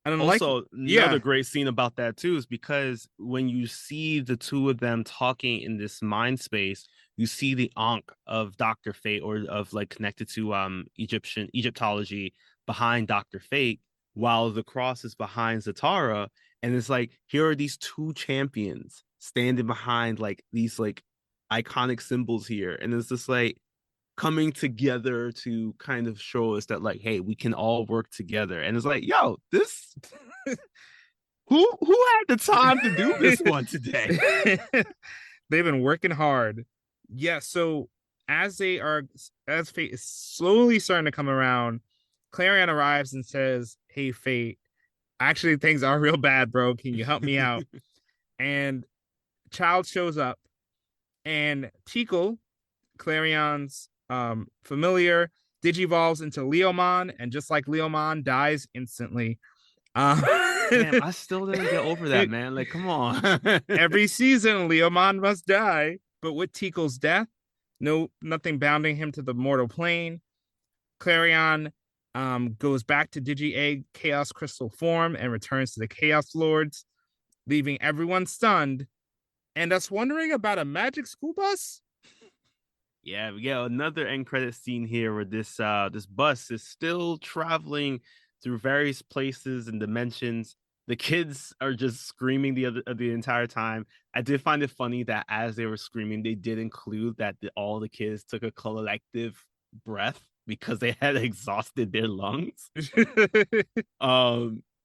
and also another great scene about that too is because when you see the two of them talking in this mind space, you see the Ankh of Dr. Fate, or of like connected to Egyptology behind Dr. Fate, while the cross is behind Zatara. And it's like, here are these two champions standing behind like these like iconic symbols here. And it's just like coming together to kind of show us that like, hey, we can all work together. And it's like, yo, this who had the time to do this one today? They've been working hard. Yeah, so as fate is slowly starting to come around, Clarion arrives and says, "Hey, Fate, actually things are real bad, bro. Can you help me out?" And Child shows up, and Tikal, Clarion's familiar, digivolves into Leomon, and just like Leomon, dies instantly. Damn, I still didn't get over that, man. Like, come on. Every season, Leomon must die, but with Tikal's death, nothing bounding him to the mortal plane. Clarion goes back to Digi-Egg Chaos Crystal form and returns to the Chaos Lords, leaving everyone stunned and us wondering about a magic school bus. Yeah, we get another end credit scene here where this bus is still traveling through various places and dimensions. The kids are just screaming the entire time. I did find it funny that as they were screaming, they did include that all the kids took a collective breath because they had exhausted their lungs.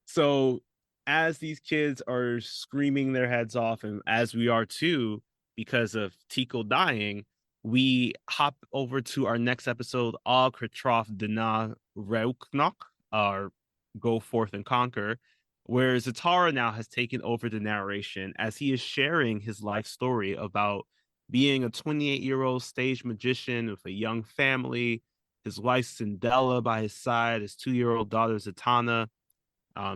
So as these kids are screaming their heads off, and as we are too, because of Tico dying, we hop over to our next episode, All Kratroff Dana Reuknok, or Go Forth and Conquer, where Zatara now has taken over the narration as he is sharing his life story about being a 28-year-old stage magician with a young family, his wife Cinderella by his side, his 2-year-old daughter Zatanna.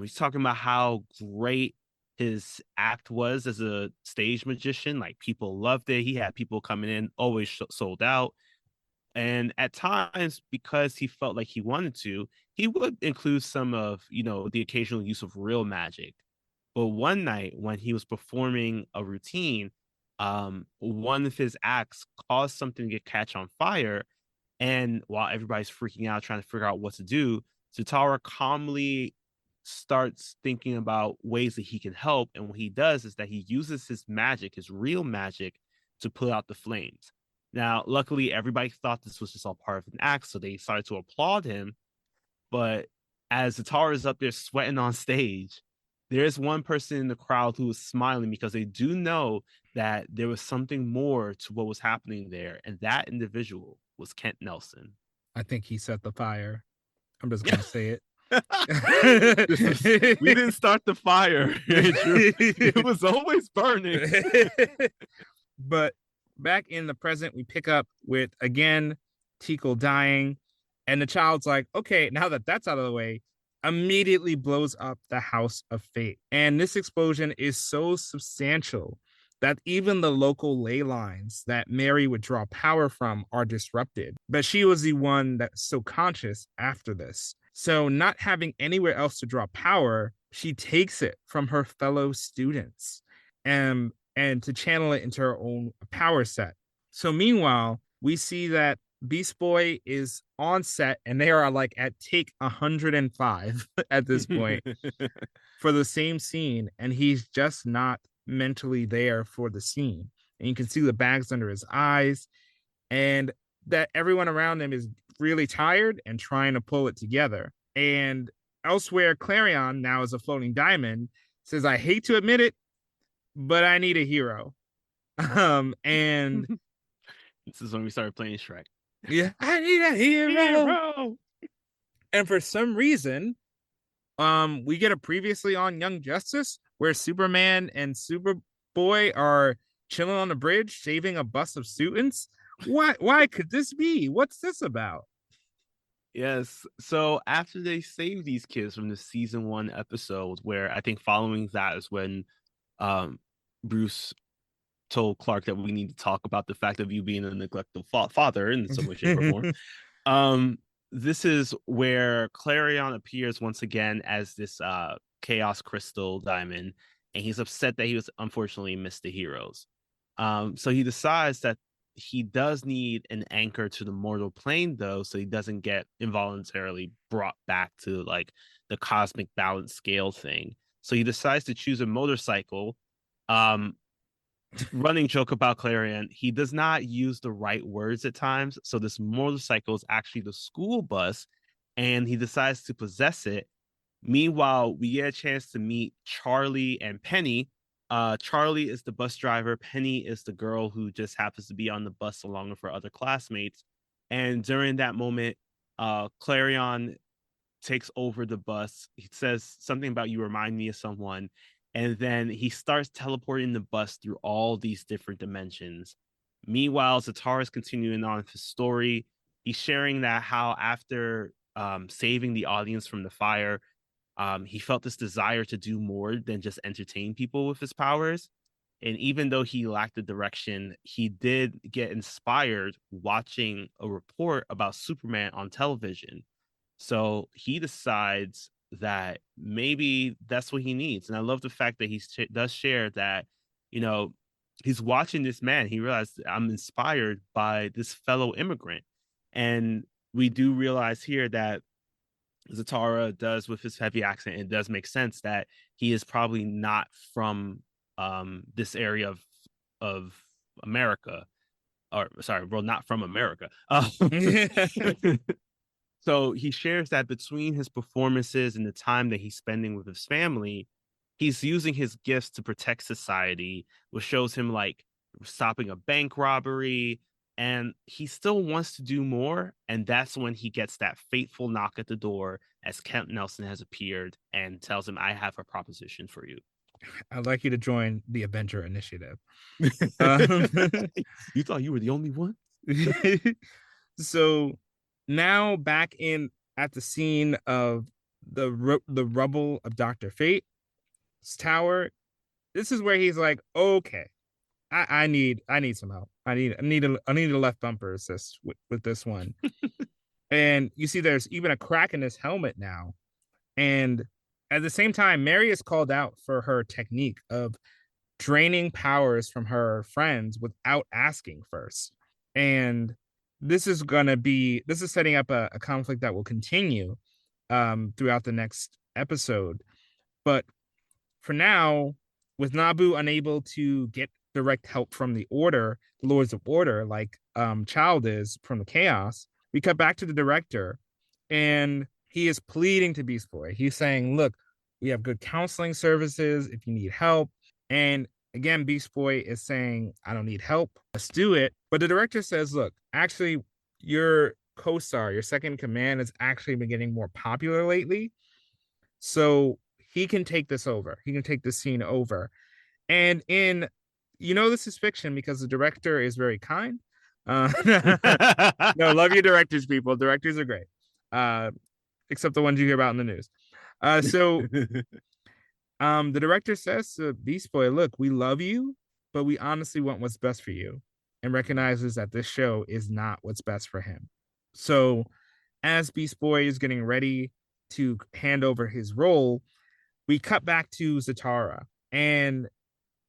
He's talking about how great his act was as a stage magician. Like, people loved it. He had people coming in, always sold out. And at times, because he felt like he wanted to, he would include some of, the occasional use of real magic. But one night when he was performing a routine, one of his acts caused something to catch on fire. And while everybody's freaking out, trying to figure out what to do, Zatara calmly starts thinking about ways that he can help. And what he does is that he uses his magic, his real magic, to put out the flames. Now, luckily, everybody thought this was just all part of an act, so they started to applaud him. But as Zatara is up there sweating on stage, there's one person in the crowd who is smiling because they do know that there was something more to what was happening there. And that individual was Kent Nelson. I think he set the fire. I'm just going to say it. We didn't start the fire. It was always burning. But back in the present, we pick up with, again, Tikal dying. And the child's like, okay, now that that's out of the way, immediately blows up the House of Fate. And this explosion is so substantial that even the local ley lines that Mary would draw power from are disrupted. But she was the one that's so conscious after this. So, not having anywhere else to draw power, she takes it from her fellow students and to channel it into her own power set. So, meanwhile, we see that Beast Boy is on set and they are like at take 105 at this point for the same scene, and he's just not mentally there for the scene. And you can see the bags under his eyes, and that everyone around him is really tired and trying to pull it together. And elsewhere, Clarion, now as a floating diamond, says, I hate to admit it, but I need a hero. And this is when we started playing Shrek. Yeah, I need a hero. And for some reason, we get a previously on Young Justice where Superman and Superboy are chilling on the bridge, saving a bus of students. Why could this be? What's this about? Yes. So after they save these kids from the season 1 episode, where I think following that is when Bruce told Clark that we need to talk about the fact of you being a neglectful father in some way, shape, or form. This is where Clarion appears once again as this Chaos Crystal Diamond, and he's upset that he was unfortunately missed the heroes. So he decides that he does need an anchor to the mortal plane, though, so he doesn't get involuntarily brought back to like the cosmic balance scale thing. So he decides to choose a motorcycle. Running joke about Clarion, he does not use the right words at times. So this motorcycle is actually the school bus, and he decides to possess it. Meanwhile, we get a chance to meet Charlie and Penny, Charlie is the bus driver. Penny is the girl who just happens to be on the bus along with her other classmates. And during that moment, Clarion takes over the bus. He says something about "you remind me of someone," and then he starts teleporting the bus through all these different dimensions. Meanwhile, Zatara is continuing on with his story. He's sharing that how after saving the audience from the fire, he felt this desire to do more than just entertain people with his powers. And even though he lacked the direction, he did get inspired watching a report about Superman on television. So he decides that maybe that's what he needs. And I love the fact that he does share that, you know, he's watching this man. He realized, I'm inspired by this fellow immigrant. And we do realize here that Zatara does, with his heavy accent, it does make sense that he is probably not from this area of America, or sorry, well, not from America. So he shares that between his performances and the time that he's spending with his family, he's using his gifts to protect society, which shows him like stopping a bank robbery. And he still wants to do more. And that's when he gets that fateful knock at the door as Kent Nelson has appeared and tells him, "I have a proposition for you." I'd like you to join the Avenger Initiative. You thought you were the only one? So now back in at the scene of the rubble of Dr. Fate's tower. This is where he's like, okay, I need some help. I need a left bumper assist with this one. And you see there's even a crack in his helmet now. And at the same time, Mary is called out for her technique of draining powers from her friends without asking first. And this is setting up a conflict that will continue throughout the next episode. But for now, with Nabu unable to get direct help from the Lords of Order, like Child is from the Chaos, we cut back to the director, and he is pleading to Beast Boy. He's saying, look, we have good counseling services if you need help. And again, Beast Boy is saying, I don't need help. Let's do it. But the director says, look, actually, your co-star, your second in command, has actually been getting more popular lately. So he can take this over. He can take this scene over. And this is fiction because the director is very kind. No, love your directors, people. Directors are great. Except the ones you hear about in the news. So the director says to Beast Boy, look, we love you, but we honestly want what's best for you, and recognizes that this show is not what's best for him. So as Beast Boy is getting ready to hand over his role, we cut back to Zatara. And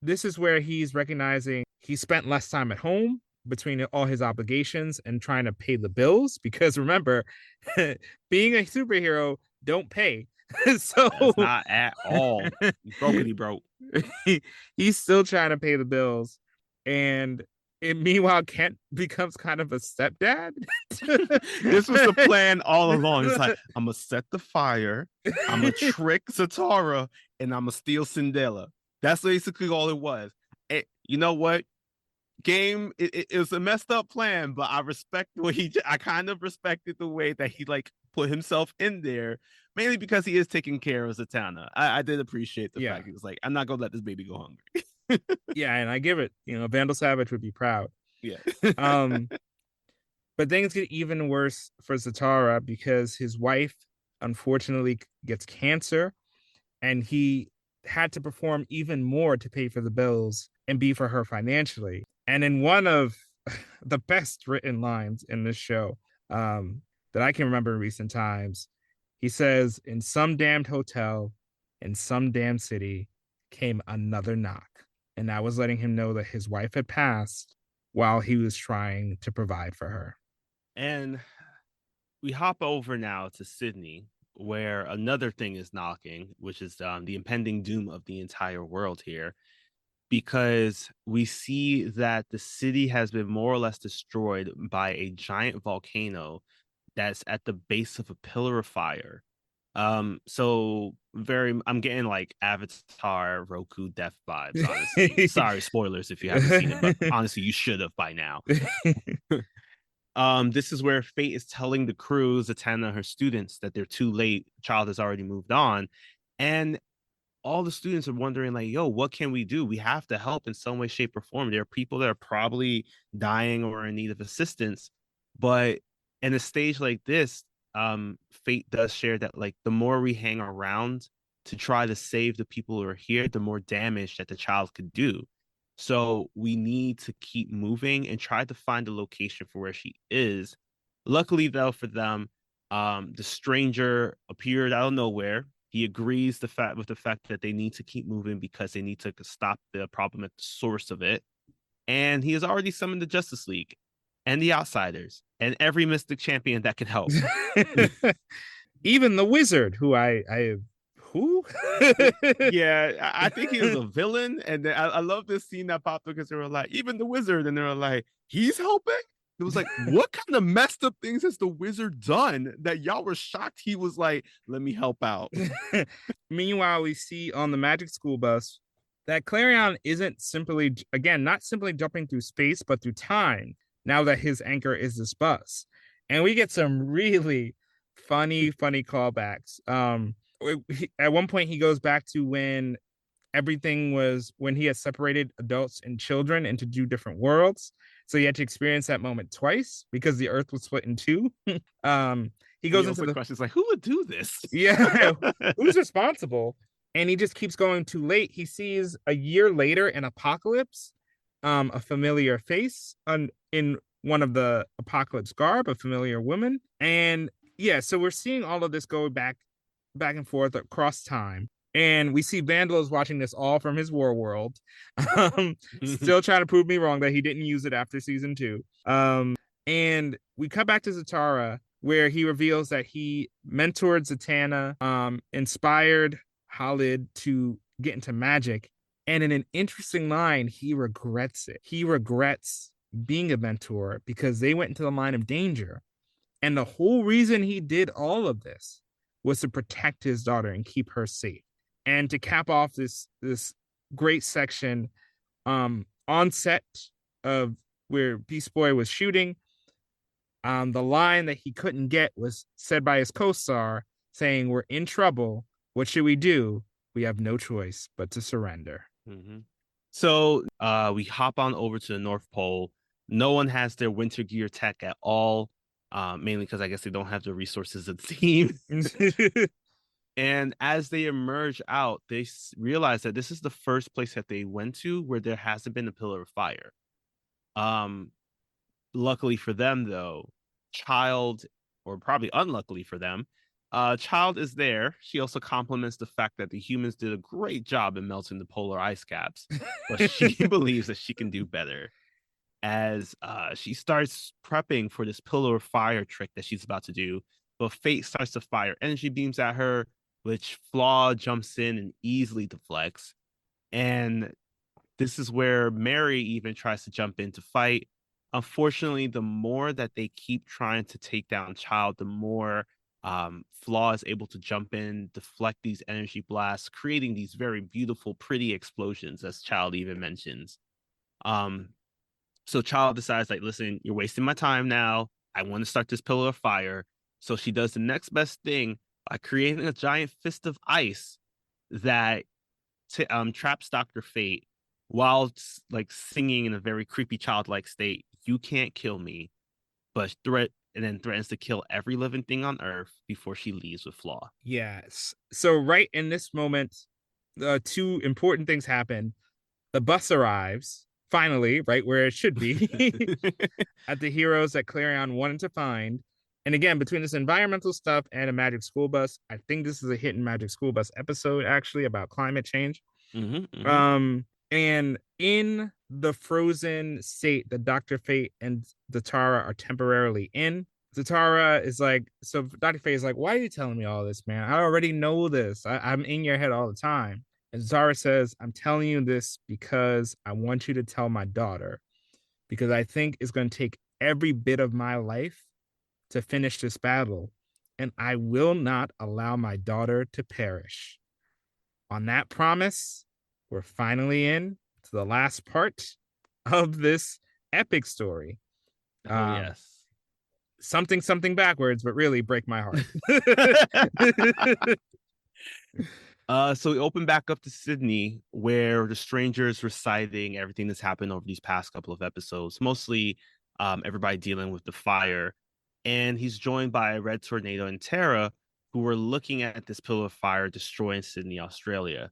this is where he's recognizing he spent less time at home between all his obligations and trying to pay the bills. Because remember, being a superhero don't pay. So that's not at all. Brokety broke. He's still trying to pay the bills. And meanwhile, Kent becomes kind of a stepdad. This was the plan all along. It's like, I'm gonna set the fire, I'm gonna trick Zatara, and I'm gonna steal Cinderella. That's basically all it was. You know what? Game, it was a messed up plan, but I respect what I kind of respected the way that he like put himself in there, mainly because he is taking care of Zatanna. I did appreciate the fact he was like, I'm not gonna let this baby go hungry. Yeah, and I give it, Vandal Savage would be proud. Yeah. But things get even worse for Zatara because his wife unfortunately gets cancer, and he had to perform even more to pay for the bills and be for her financially. And in one of the best written lines in this show that I can remember in recent times, he says, in some damned hotel in some damn city came another knock. And that was letting him know that his wife had passed while he was trying to provide for her. And we hop over now to Sydney, where another thing is knocking, which is the impending doom of the entire world here, because we see that the city has been more or less destroyed by a giant volcano that's at the base of a pillar of fire. So I'm getting like Avatar, Roku, Death vibes, honestly. Sorry, spoilers if you haven't seen it, but honestly, you should have by now. This is where Fate is telling the crew, Zatanna, her students, that they're too late. Child has already moved on. And all the students are wondering, like, yo, what can we do? We have to help in some way, shape, or form. There are people that are probably dying or in need of assistance. But in a stage like this, Fate does share that like the more we hang around to try to save the people who are here, the more damage that the child could do. So we need to keep moving and try to find a location for where she is. Luckily, though, for them, the stranger appeared out of nowhere. He agrees with the fact that they need to keep moving because they need to stop the problem at the source of it. And he has already summoned the Justice League and the Outsiders and every Mystic Champion that can help. Even the wizard, who? Yeah, I think he was a villain. And then I love this scene that popped up because they were like, even the wizard, and they were like, he's helping. It was like, what kind of messed up things has the wizard done that y'all were shocked he was like, let me help out? Meanwhile, we see on the Magic School Bus that Clarion isn't simply, again, not simply jumping through space, but through time, now that his anchor is this bus. And we get some really funny callbacks. At one point, he goes back to when when he had separated adults and children into two different worlds. So he had to experience that moment twice because the earth was split in two. He goes into the questions like, who would do this? Yeah, who's responsible? And he just keeps going too late. He sees a year later in Apocalypse, a familiar face in one of the Apocalypse garb, a familiar woman. And yeah, so we're seeing all of this go back and forth across time. And we see Vandal is watching this all from his war world. Still trying to prove me wrong that he didn't use it after season 2. And we cut back to Zatara, where he reveals that he mentored Zatanna, inspired Khalid to get into magic. And in an interesting line, he regrets it. He regrets being a mentor because they went into the line of danger. And the whole reason he did all of this was to protect his daughter and keep her safe. And to cap off this great section, on set of where Beast Boy was shooting, the line that he couldn't get was said by his co-star, saying, "We're in trouble. What should we do? We have no choice but to surrender." Mm-hmm. So we hop on over to the North Pole. No one has their winter gear tech at all, mainly because I guess they don't have the resources of the team. And as they emerge out, they realize that this is the first place that they went to where there hasn't been a pillar of fire. Luckily for them, though, Child, or probably unluckily for them, Child is there. She also compliments the fact that the humans did a great job in melting the polar ice caps, but she believes that she can do better. As she starts prepping for this pillar of fire trick that she's about to do, but Fate starts to fire energy beams at her, which Flaw jumps in and easily deflects. And this is where Mary even tries to jump in to fight. Unfortunately, the more that they keep trying to take down Child, the more Flaw is able to jump in, deflect these energy blasts, creating these very beautiful, pretty explosions, as Child even mentions. So Child decides, like, listen, you're wasting my time now. I want to start this pillar of fire. So she does the next best thing by creating a giant fist of ice that traps Dr. Fate while like singing in a very creepy childlike state, "You can't kill me," but threatens to kill every living thing on Earth before she leaves with Flaw. Yes. So right in this moment, two important things happen. The bus arrives, finally, right where it should be, at the heroes that Clarion wanted to find. And again, between this environmental stuff and a Magic School Bus, I think this is a hidden Magic School Bus episode, actually, about climate change. Mm-hmm, mm-hmm. And in the frozen state that Dr. Fate and Zatara are temporarily in, Zatara is like, so Dr. Fate is like, "Why are you telling me all this, man? I already know this. I'm in your head all the time." And Zatara says, "I'm telling you this because I want you to tell my daughter, because I think it's going to take every bit of my life to finish this battle. and I will not allow my daughter to perish. On that promise, we're finally in to the last part of this epic story. Oh Um, yes. something backwards, but really break my heart. So we open back up to Sydney, where the stranger is reciting everything that's happened over these past couple of episodes, mostly everybody dealing with the fire. And he's joined by Red Tornado and Tara, who were looking at this pillar of fire destroying Sydney, Australia.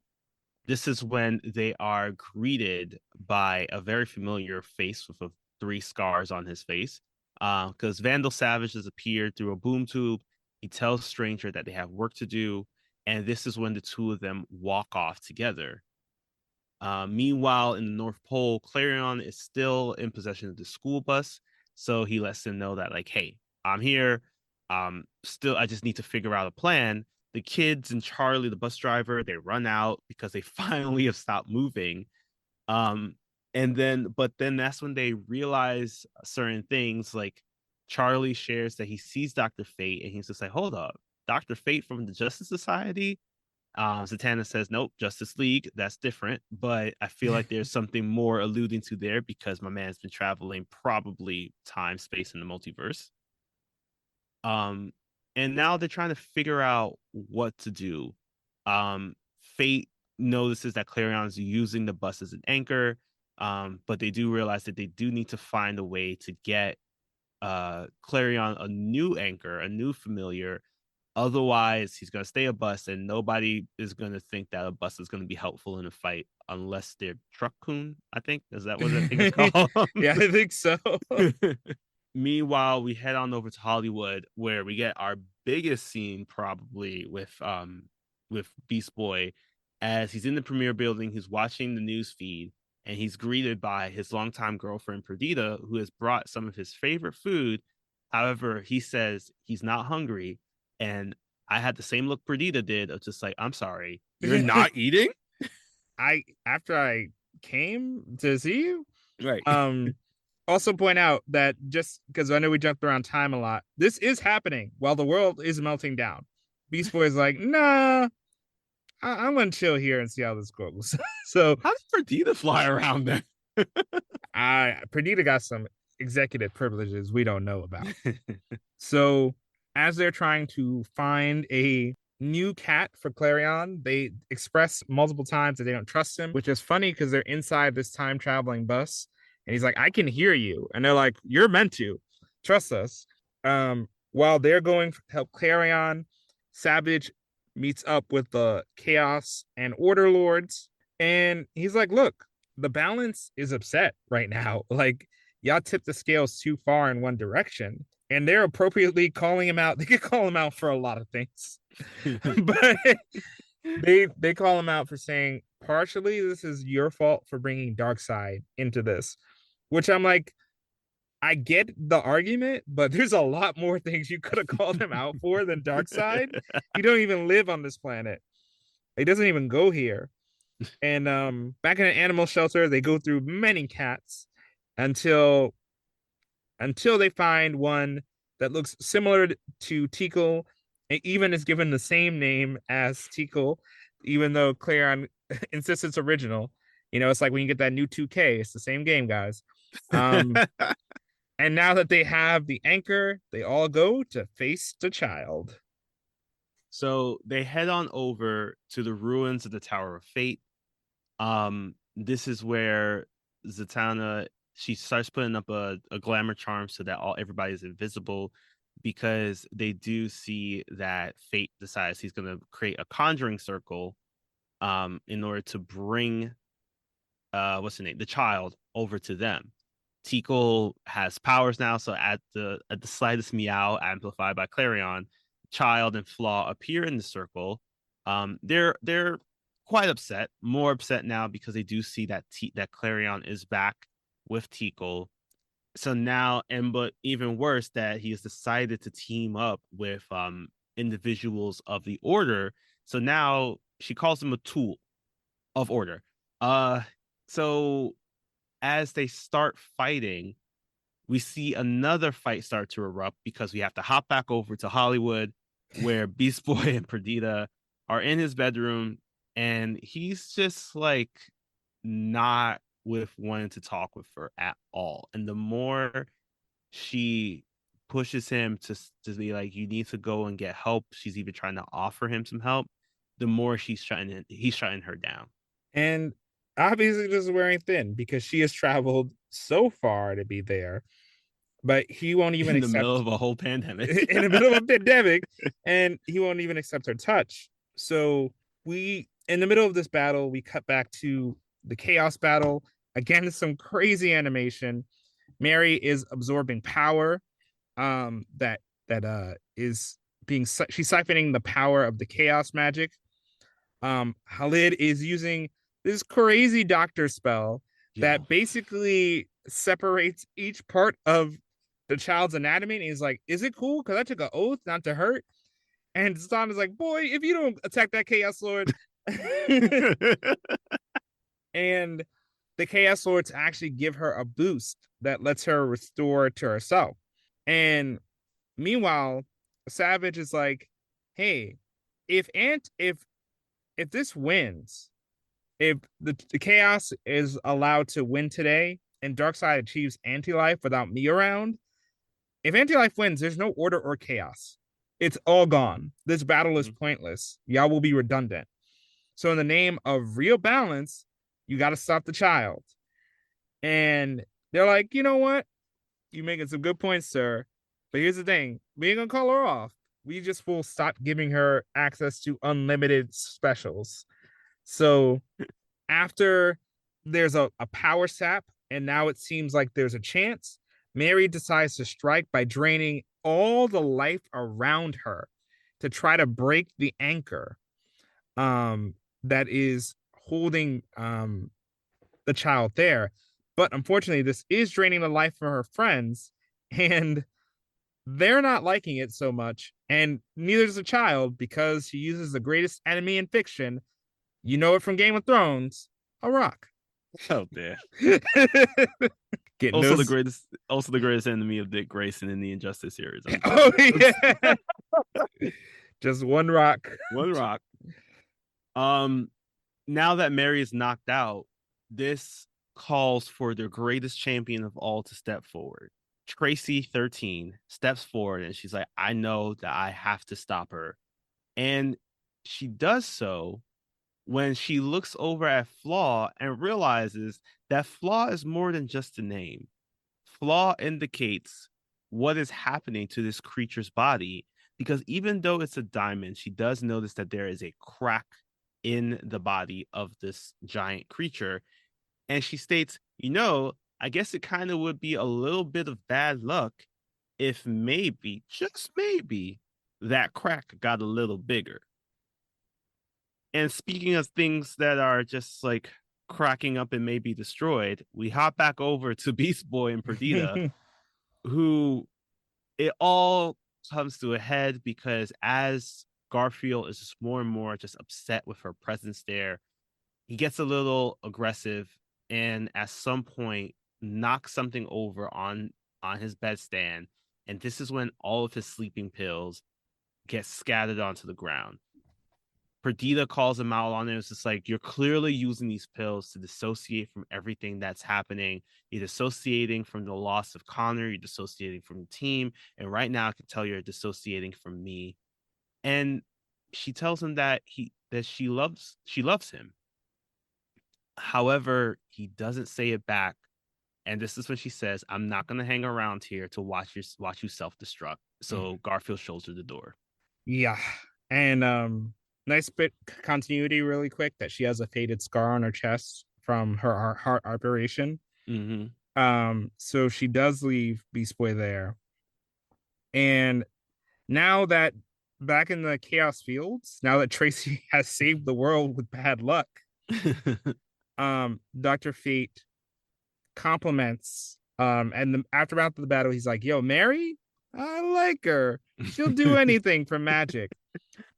This is when they are greeted by a very familiar face with three scars on his face. Because Vandal Savage has appeared through a boom tube. He tells Stranger that they have work to do, and this is when the two of them walk off together. Meanwhile, in the North Pole, Clarion is still in possession of the school bus, so he lets them know that, like, hey, I'm here. Still, I just need to figure out a plan. The kids and Charlie, the bus driver, they run out because they finally have stopped moving. Um, but then that's when they realize certain things. Like Charlie shares that he sees Dr. Fate, and he's just like, hold up, Dr. Fate from the Justice Society? Zatanna says, nope, Justice League, that's different. But I feel like there's something more alluding to there because my man's been traveling probably time, space, and the multiverse. Um, and now they're trying to figure out what to do. Fate notices that Clarion is using the bus as an anchor, but they do realize that they do need to find a way to get Clarion a new anchor, a new familiar. Otherwise, he's going to stay a bus, and nobody is going to think that a bus is going to be helpful in a fight unless they're Truck-kun, I think. Is that what I think it's called? Yeah, I think so. Meanwhile, we head on over to Hollywood, where we get our biggest scene probably with Beast Boy, as he's in the premiere building. He's watching the news feed, and he's greeted by his longtime girlfriend Perdita, who has brought some of his favorite food. However, he says he's not hungry, and I had the same look Perdita did of just like, I'm sorry, you're not eating? After I came to see you, Right. also point out that just because I know we jumped around time a lot, this is happening while the world is melting down. Beast Boy is like, nah, I'm gonna chill here and see how this goes. So How does Perdita fly around then? Perdita got some executive privileges we don't know about. So as they're trying to find a new cat for Clarion, they express multiple times that they don't trust him, which is funny because they're inside this time traveling bus, and he's like, "I can hear you," and they're like, "You're meant to trust us." While they're going to help Clarion, Savage meets up with the Chaos and Order Lords, and he's like, "Look, the balance is upset right now. Like, y'all tipped the scales too far in one direction." And they're appropriately calling him out. They could call him out for a lot of things, but they call him out for saying partially this is your fault for bringing Darkseid into this, which I'm like, I get the argument, but there's a lot more things you could have called him out for than Darkseid. He don't even live on this planet. He doesn't even go here. And back in an animal shelter, they go through many cats until they find one that looks similar to Tikal. It even is given the same name as Tikal, even though Clarion insists it's original. You know, it's like when you get that new 2K, it's the same game, guys. And now that they have the anchor, they all go to face the child. So they head on over to the ruins of the Tower of Fate. This is where Zatanna, she starts putting up a glamour charm so that everybody is invisible, because they do see that Fate decides he's going to create a conjuring circle in order to bring what's the name, the child, over to them. Tikal has powers now, so at the slightest meow amplified by Clarion, Child and Flaw appear in the circle. They're quite upset, more upset now because they do see that that Clarion is back with Tikal. So now, but even worse, that he has decided to team up with individuals of the Order. So now she calls him a tool of Order. So as they start fighting, we see another fight start to erupt because we have to hop back over to Hollywood, where Beast Boy and Perdita are in his bedroom, and he's just like not with wanting to talk with her at all. And the more she pushes him to be like, you need to go and get help. She's even trying to offer him some help. The more he's shutting her down. And obviously just wearing thin because she has traveled so far to be there, but he won't even In the middle accept of a whole pandemic. in the middle of a pandemic, and he won't even accept her touch. So we, in the middle of this battle, we cut back to the chaos battle. Again, some crazy animation. Mary is absorbing power. That is being she's siphoning the power of the chaos magic. Khalid is using this crazy doctor spell that basically separates each part of the child's anatomy. And he's like, "Is it cool? Because I took an oath not to hurt." And Zatanna is like, "Boy, if you don't attack that Chaos Lord," and the Chaos Lords actually give her a boost that lets her restore to herself. And meanwhile, Savage is like, "Hey, if this wins, if the chaos is allowed to win today and Darkseid achieves anti-life without me around, if anti-life wins, there's no order or chaos. It's all gone. This battle is pointless. Y'all will be redundant. So in the name of real balance, you got to stop the child." And they're like, "You know what? You're making some good points, sir. But here's the thing. We ain't going to call her off. We just will stop giving her access to unlimited specials." So after there's a power sap, and now it seems like there's a chance, Mary decides to strike by draining all the life around her to try to break the anchor that is holding the child there. But unfortunately, this is draining the life from her friends, and they're not liking it so much. And neither does the child, because he uses the greatest enemy in fiction. You know it from Game of Thrones, a rock. Oh damn. Getting Also those. the greatest enemy of Dick Grayson in the Injustice series. Oh yeah. Just one rock. One rock. Now that Mary is knocked out, this calls for the greatest champion of all to step forward. Tracy 13 steps forward and she's like, I know that I have to stop her. And she does so when she looks over at Flaw and realizes that Flaw is more than just a name. Flaw indicates what is happening to this creature's body, because even though it's a diamond, she does notice that there is a crack in the body of this giant creature. And she states, I guess it kind of would be a little bit of bad luck if maybe, just maybe, that crack got a little bigger. And speaking of things that are just like cracking up and maybe destroyed, we hop back over to Beast Boy and Perdita, who it all comes to a head because as Garfield is just more and more just upset with her presence there, he gets a little aggressive and at some point knocks something over on his bedstand. And this is when all of his sleeping pills get scattered onto the ground. Perdita calls him out on it. It's just like, you're clearly using these pills to dissociate from everything that's happening. You're dissociating from the loss of Connor. You're dissociating from the team. And right now I can tell you're dissociating from me. And she tells him that she loves him. However, he doesn't say it back. And this is when she says, I'm not going to hang around here to watch you self-destruct. So Garfield shows her the door. Yeah. And nice bit continuity really quick that she has a faded scar on her chest from her heart operation. So she does leave Beast Boy there. And now that back in the Chaos Fields, now that Tracy has saved the world with bad luck, Dr. Fate compliments and after the battle, he's like, "Yo, Mary, I like her. She'll do anything for magic."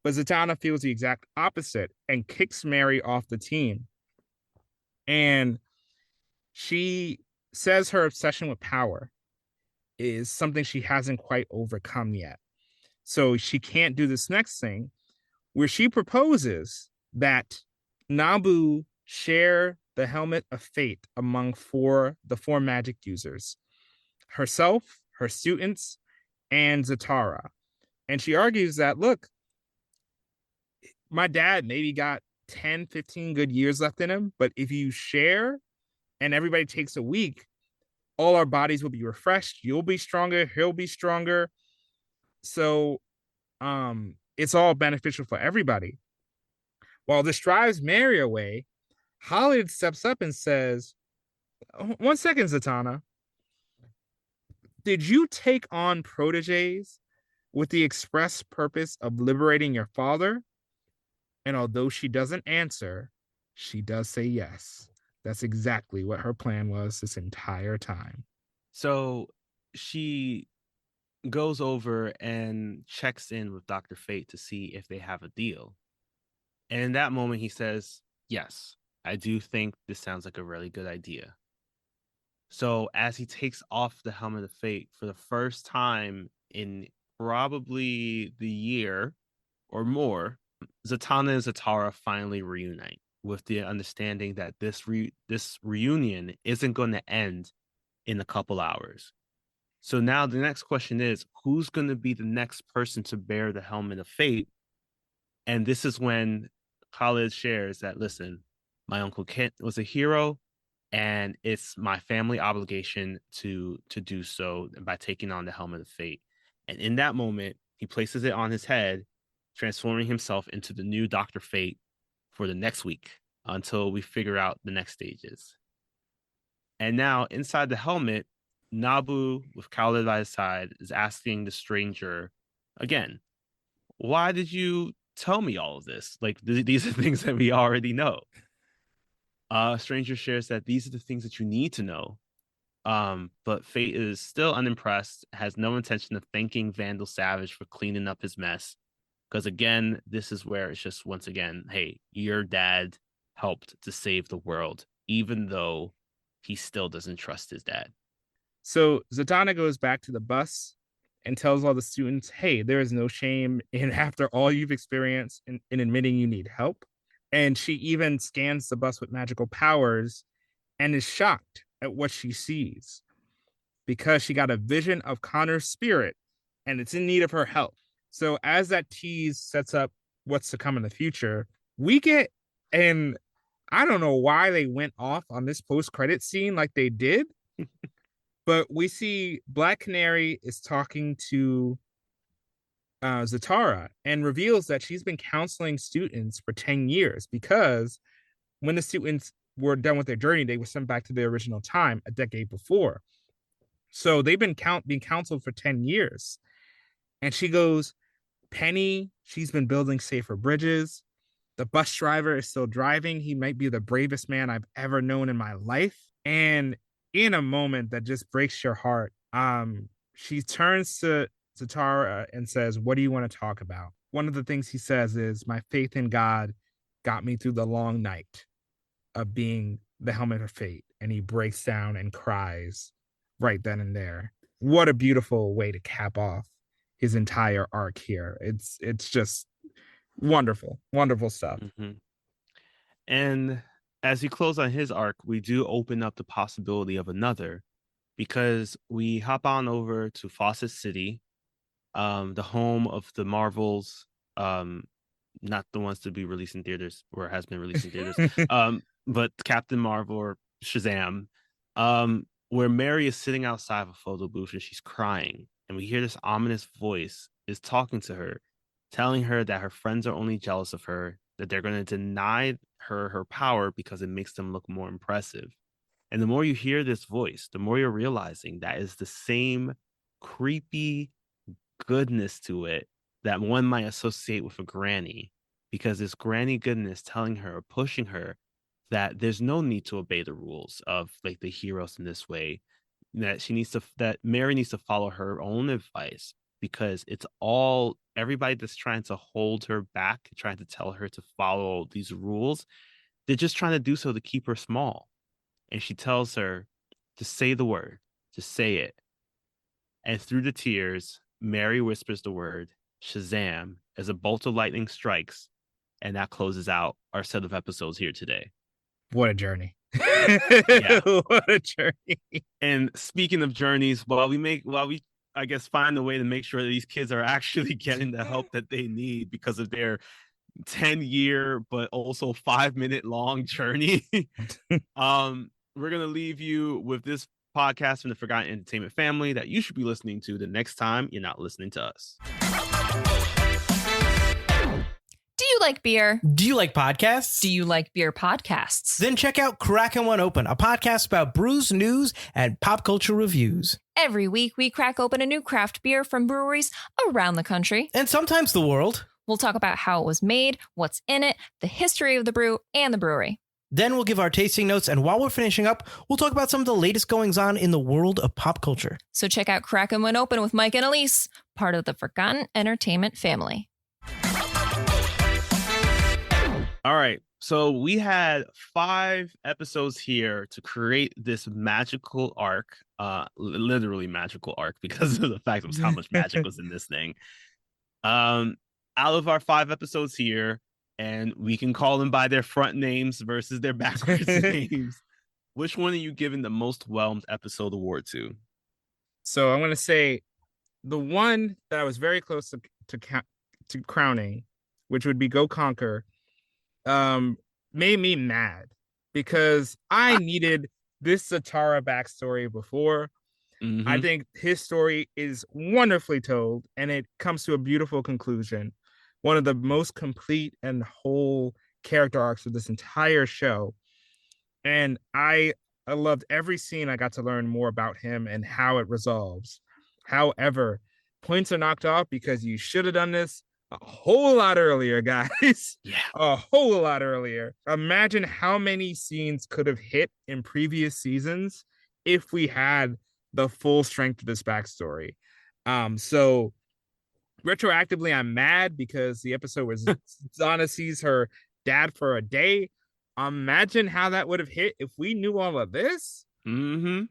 But Zatanna feels the exact opposite and kicks Mary off the team. And she says her obsession with power is something she hasn't quite overcome yet. So she can't do this next thing where she proposes that Nabu share the helmet of fate among the four magic users, herself, her students, and Zatanna. And she argues that, look, my dad maybe got 10, 15 good years left in him, but if you share and everybody takes a week, all our bodies will be refreshed. You'll be stronger, he'll be stronger. So it's all beneficial for everybody. While this drives Mary away, Holland steps up and says, 1 second, Zatanna. Did you take on proteges with the express purpose of liberating your father? And although she doesn't answer, she does say yes. That's exactly what her plan was this entire time. So she goes over and checks in with Dr. Fate to see if they have a deal. And in that moment, he says, yes, I do think this sounds like a really good idea. So as he takes off the helmet of fate for the first time in probably the year or more, Zatanna and Zatara finally reunite with the understanding that this reunion isn't going to end in a couple hours. So now the next question is, who's going to be the next person to bear the helmet of fate? And this is when Khalid shares that, listen, my uncle Kent was a hero, and it's my family obligation to do so by taking on the helmet of fate. And in that moment, he places it on his head, transforming himself into the new Dr. Fate for the next week until we figure out the next stages. And now inside the helmet, Nabu, with Khalid by his side, is asking the stranger again, why did you tell me all of this? Like, these are things that we already know. Stranger shares that these are the things that you need to know. But Fate is still unimpressed, has no intention of thanking Vandal Savage for cleaning up his mess. Because again, this is where it's just, once again, hey, your dad helped to save the world, even though he still doesn't trust his dad. So Zatanna goes back to the bus and tells all the students, hey, there is no shame in after all you've experienced in admitting you need help. And she even scans the bus with magical powers and is shocked at what she sees because she got a vision of Connor's spirit and it's in need of her help. So as that tease sets up what's to come in the future, we get, and I don't know why they went off on this post-credit scene like they did, but we see Black Canary is talking to Zatara and reveals that she's been counseling students for 10 years because when the students were done with their journey, they were sent back to their original time a decade before. So they've been being counseled for 10 years. And she goes, Penny, she's been building safer bridges. The bus driver is still driving. He might be the bravest man I've ever known in my life. And in a moment that just breaks your heart, she turns to Tara and says, what do you want to talk about? One of the things he says is, my faith in God got me through the long night of being the helmet of fate. And he breaks down and cries right then and there. What a beautiful way to cap off his entire arc here. It's just wonderful, wonderful stuff. Mm-hmm. And as he closes on his arc, we do open up the possibility of another, because we hop on over to Fawcett City, the home of the Marvels, not the ones to be released in theaters or has been released in theaters, but Captain Marvel or Shazam, where Mary is sitting outside of a photo booth and she's crying, and we hear this ominous voice is talking to her, telling her that her friends are only jealous of her, that they're going to deny her power because it makes them look more impressive. And the more you hear this voice, the more you're realizing that is the same creepy goodness to it that one might associate with a granny, because this granny goodness telling her, pushing her, that there's no need to obey the rules of like the heroes in this way, that Mary needs to follow her own advice, because it's all everybody that's trying to hold her back, trying to tell her to follow these rules, they're just trying to do so to keep her small. And she tells her to say the word, to say it. And through the tears, Mary whispers the word, Shazam as a bolt of lightning strikes, and that closes out our set of episodes here today. What a journey. Yeah. What a journey. And speaking of journeys, while we I guess find a way to make sure that these kids are actually getting the help that they need because of their 10-year but also 5-minute long journey. We're gonna leave you with this podcast from the Forgotten Entertainment family that you should be listening to the next time you're not listening to us. Do you like beer? Do you like podcasts? Do you like beer podcasts? Then check out Crackin' One Open, a podcast about brews, news, and pop culture reviews. Every week, we crack open a new craft beer from breweries around the country. And sometimes the world. We'll talk about how it was made, what's in it, the history of the brew, and the brewery. Then we'll give our tasting notes, and while we're finishing up, we'll talk about some of the latest goings-on in the world of pop culture. So check out Crackin' One Open with Mike and Elise, part of the Forgotten Entertainment family. All right. So we had 5 episodes here to create this magical arc, literally magical arc because of the fact of how much magic was in this thing. Out of our 5 episodes here, and we can call them by their front names versus their backwards names. Which one are you giving the most whelmed episode award to? So I'm going to say the one that I was very close to crowning, which would be Go Conquer, made me mad because I needed this Zatanna backstory before. Mm-hmm. I think his story is wonderfully told, and it comes to a beautiful conclusion. One of the most complete and whole character arcs of this entire show. And I loved every scene. I got to learn more about him and how it resolves. However, points are knocked off because you should have done this a whole lot earlier, guys. Yeah. A whole lot earlier. Imagine how many scenes could have hit in previous seasons if we had the full strength of this backstory. So retroactively, I'm mad because the episode was Zatanna sees her dad for a day. Imagine how that would have hit if we knew all of this. Mm-hmm.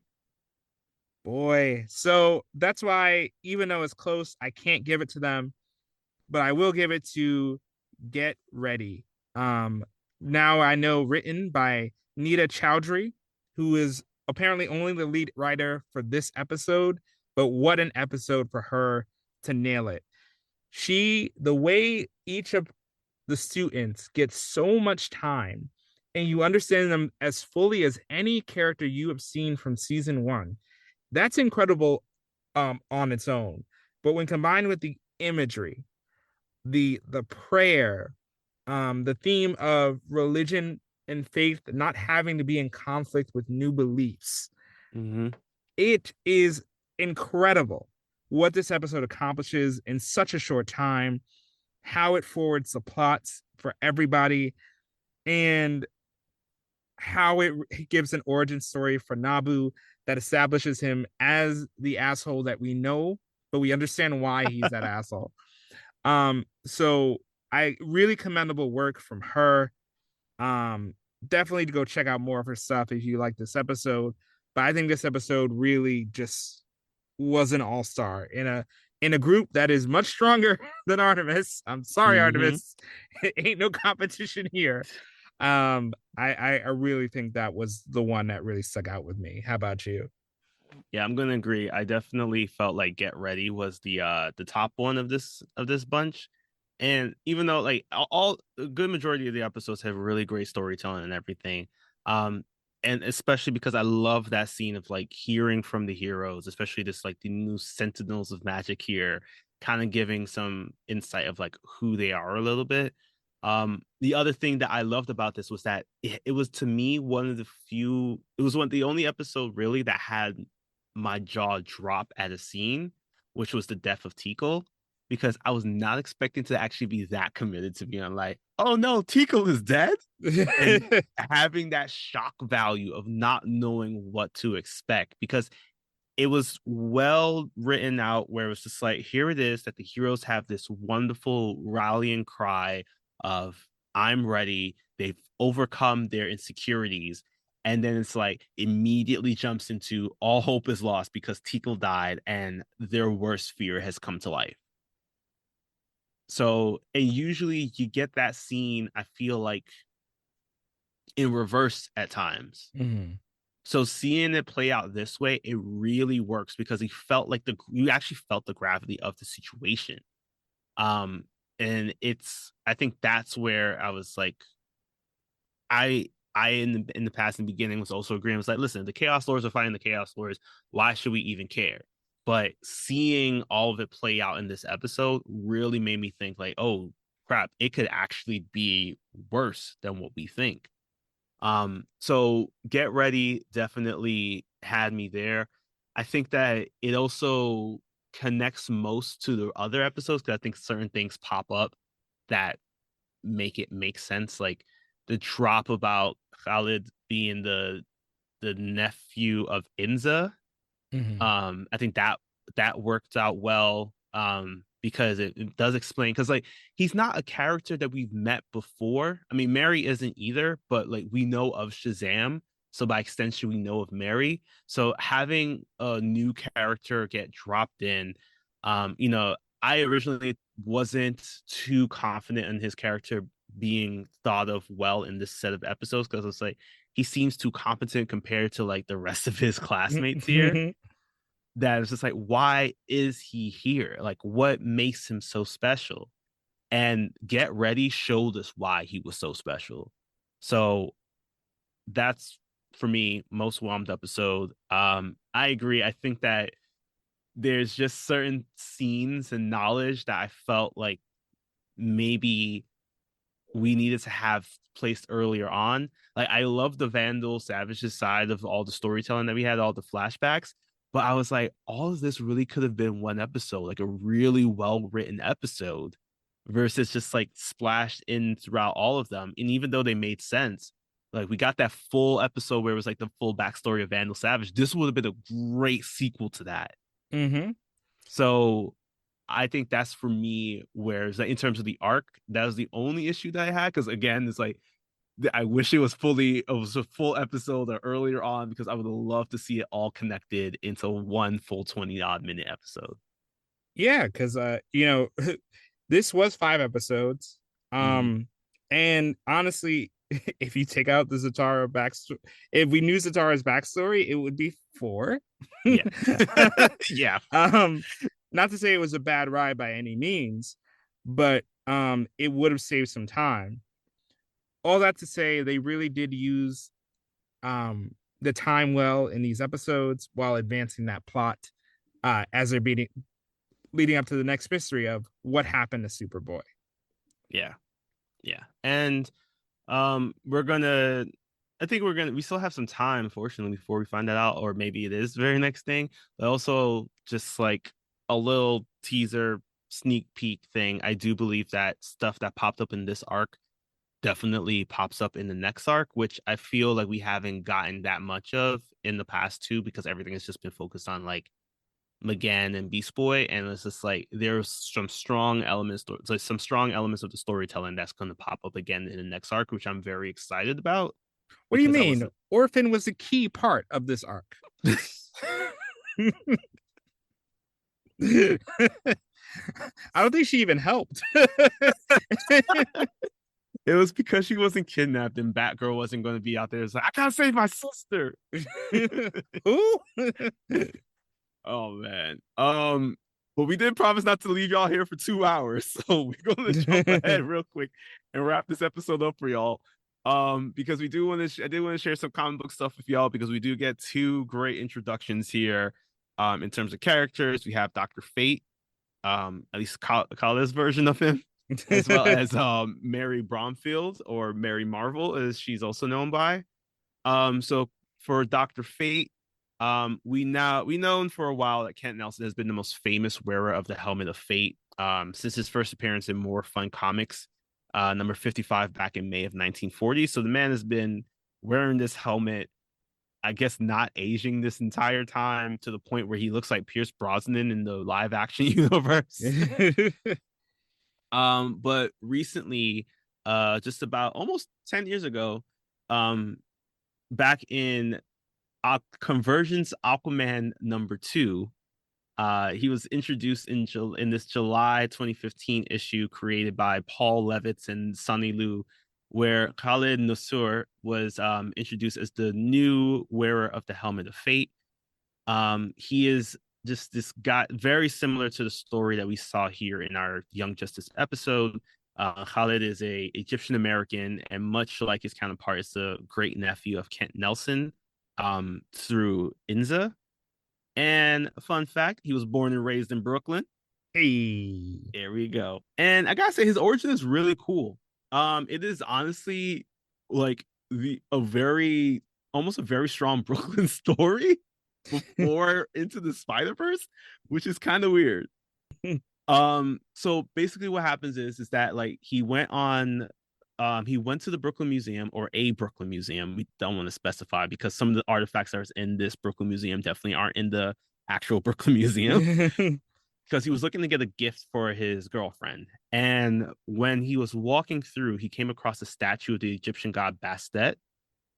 Boy. So that's why, even though it's close, I can't give it to them, but I will give it to Get Ready. Now I know, written by Nita Chowdhury, who is apparently only the lead writer for this episode, but what an episode for her to nail it. The way each of the students gets so much time and you understand them as fully as any character you have seen from season 1, that's incredible on its own. But when combined with the imagery, the prayer, the theme of religion and faith not having to be in conflict with new beliefs, it is incredible what this episode accomplishes in such a short time, how it forwards the plots for everybody, and how it gives an origin story for Nabu that establishes him as the asshole that we know, but we understand why he's that asshole. So I really commendable work from her. Definitely to go check out more of her stuff if you like this episode. But I think this episode really just was an all-star in a group that is much stronger than Artemis. I'm sorry, Artemis. It ain't no competition here. I really think that was the one that really stuck out with me. How about you? Yeah, I'm gonna agree. I definitely felt like Get Ready was the top one of this bunch. And even though like all a good majority of the episodes have really great storytelling and everything, and especially because I love that scene of like hearing from the heroes, especially this like the new sentinels of magic here, kind of giving some insight of like who they are a little bit. The other thing that I loved about this was that it was, to me, the only episode really that had my jaw drop at a scene, which was the death of Tikal, because I was not expecting to actually be that committed to being like, oh no, Tikal is dead. And having that shock value of not knowing what to expect, because it was well written out where it was just like, here it is that the heroes have this wonderful rallying cry of I'm ready. They've overcome their insecurities. And then it's like immediately jumps into all hope is lost because Tikal died and their worst fear has come to life. So, and usually you get that scene, I feel like, in reverse at times. Mhm. So seeing it play out this way, it really works because you actually felt the gravity of the situation. Um, and I think that's where I was like, I in the past in the beginning was also agreeing. Was like, listen, the Chaos Lords are fighting the Chaos Lords. Why should we even care? But seeing all of it play out in this episode really made me think like, oh crap, it could actually be worse than what we think. So Get Ready definitely had me there. I think that it also connects most to the other episodes because I think certain things pop up that make it make sense. Like the drop about Khalid being the nephew of Inza. Mhm. I think that worked out well. Because it does explain because like he's not a character that we've met before. I mean, Mary isn't either, but like we know of Shazam, so by extension we know of Mary. So having a new character get dropped in, I originally wasn't too confident in his character being thought of well in this set of episodes because it's like he seems too competent compared to like the rest of his classmates here. That it's just like, why is he here? Like, what makes him so special? And Get Ready showed us why he was so special. So that's for me most warmed episode. I agree. I think that there's just certain scenes and knowledge that I felt like maybe we needed to have placed earlier on. Like I love the Vandal Savage's side of all the storytelling that we had, all the flashbacks. But I was like, all of this really could have been one episode, like a really well written episode, versus just like splashed in throughout all of them. And even though they made sense, like we got that full episode where it was like the full backstory of Vandal Savage. This would have been a great sequel to that. Mhm. So I think that's for me where like, in terms of the arc, that was the only issue that I had. Because again, it's like I wish it was a full episode or earlier on because I would love to see it all connected into one full 20 odd minute episode. Yeah, because this was 5 episodes. Mhm. And honestly, if you take out the Zatara backstory, if we knew Zatara's backstory, it would be 4. Yeah. Yeah. um, not to say it was a bad ride by any means, but it would have saved some time. All that to say, they really did use the time well in these episodes while advancing that plot as they're leading up to the next mystery of what happened to Superboy. Yeah. Yeah. And we still have some time, fortunately, before we find that out, or maybe it is the very next thing. But also just like a little teaser sneak peek thing. I do believe that stuff that popped up in this arc definitely pops up in the next arc, which I feel like we haven't gotten that much of in the past two because everything has just been focused on like McGann and Beast Boy, and it's just like there's some strong elements of the storytelling that's going to pop up again in the next arc, which I'm very excited about What do you because mean? Orphan was a key part of this arc. I don't think she even helped. it was because she wasn't kidnapped and Batgirl wasn't going to be out there. It's like I gotta save my sister. Who? Oh man. But we did promise not to leave y'all here for 2 hours, so we're gonna jump ahead real quick and wrap this episode up for y'all. Because I did want to share some comic book stuff with y'all because we do get 2 great introductions here. In terms of characters, we have Dr. Fate, at least Kala's version of him, as well as Mary Bromfield, or Mary Marvel, as she's also known by. So for Dr. Fate, we known for a while that Kent Nelson has been the most famous wearer of the Helmet of Fate since his first appearance in More Fun Comics, number 55 back in May of 1940. So the man has been wearing this helmet, I guess not aging this entire time to the point where he looks like Pierce Brosnan in the live action universe. But recently, just about almost 10 years ago, back in Convergence Aquaman number 2, He was introduced in this July 2015 issue created by Paul Levitz and Sonny Liu, where Khalid Nasur was introduced as the new wearer of the Helmet of Fate. He is just this guy, very similar to the story that we saw here in our Young Justice episode. Khalid is a Egyptian American, and much like his counterpart, is the great nephew of Kent Nelson through Inza. And fun fact, he was born and raised in Brooklyn. Hey, there we go. And I gotta say, his origin is really cool. It is honestly like almost a very strong Brooklyn story before Into the Spider-Verse, which is kind of weird. So basically what happens is that like he went to the Brooklyn Museum, or a Brooklyn Museum. We don't want to specify because some of the artifacts that are in this Brooklyn Museum definitely aren't in the actual Brooklyn Museum. Because he was looking to get a gift for his girlfriend. And when he was walking through, he came across a statue of the Egyptian god Bastet,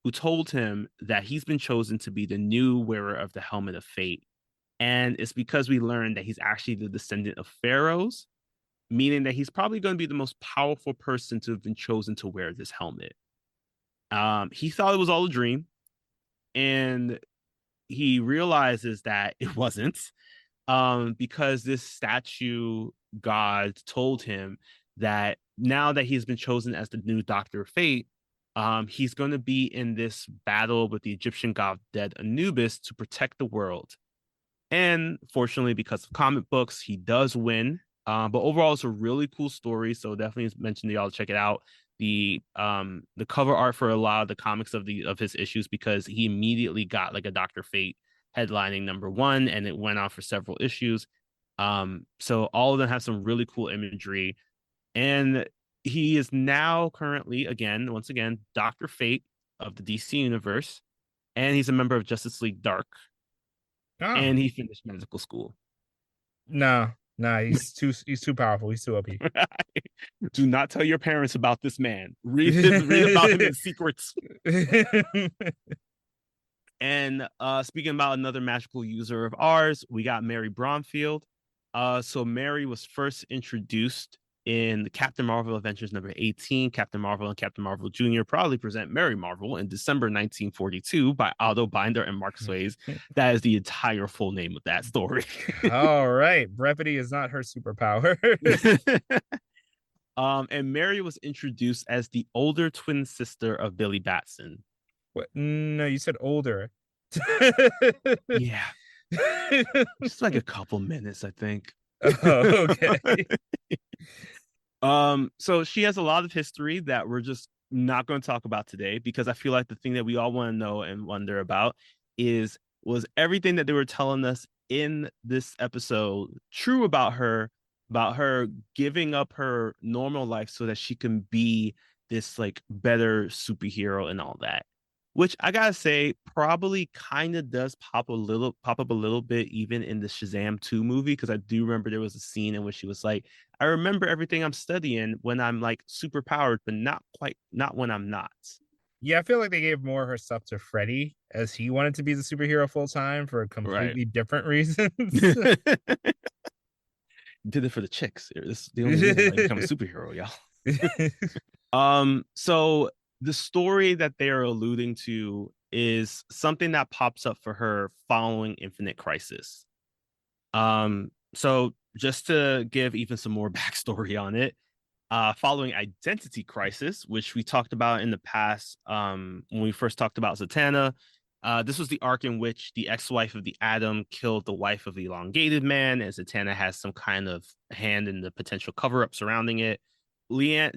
who told him that he's been chosen to be the new wearer of the Helmet of Fate. And it's because we learned that he's actually the descendant of pharaohs, meaning that he's probably going to be the most powerful person to have been chosen to wear this helmet. He thought it was all a dream, and he realizes that it wasn't, because this statue god told him that now that he's been chosen as the new Doctor of Fate, he's going to be in this battle with the Egyptian god dead Anubis to protect the world. And fortunately, because of comic books, he does win. But overall, it's a really cool story. So definitely mention to y'all to check it out. The cover art for a lot of the comics of his issues, because he immediately got like a Dr. Fate headlining #1, and it went on for several issues. So all of them have some really cool imagery. And he is now currently, once again, Dr. Fate of the DC universe. And he's a member of Justice League Dark. And he finished medical school. No, he's too powerful. He's too OP. Do not tell your parents about this man. Read about him in secrets. And speaking about another magical user of ours, we got Mary Bromfield. So Mary was first introduced in Captain Marvel Adventures #18. Captain Marvel and Captain Marvel Jr. proudly present Mary Marvel in December 1942 by Otto Binder and Mark Swayze. That is the entire full name of that story. All right. Brevity is not her superpower. And Mary was introduced as the older twin sister of Billy Batson. What? No, you said older. Yeah. Just like a couple minutes, I think. Oh, okay. So she has a lot of history that we're just not going to talk about today, because I feel like the thing that we all want to know and wonder about was everything that they were telling us in this episode true about her giving up her normal life so that she can be this like better superhero and all that, which I gotta say probably kind of does pop up a little bit even in the Shazam 2 movie, because I do remember there was a scene in which she was like, I remember everything I'm studying when I'm like super powered, but not when I'm not. Yeah, I feel like they gave more of her stuff to Freddy, as he wanted to be the superhero full time for completely different reasons. Did it for the chicks. It's the only reason I become a superhero, y'all. So the story that they are alluding to is something that pops up for her following Infinite Crisis. So just to give even some more backstory on it, following Identity Crisis, which we talked about in the past, when we first talked about Zatanna, this was the arc in which the ex-wife of the Atom killed the wife of the Elongated Man, and Zatanna has some kind of hand in the potential cover-up surrounding it.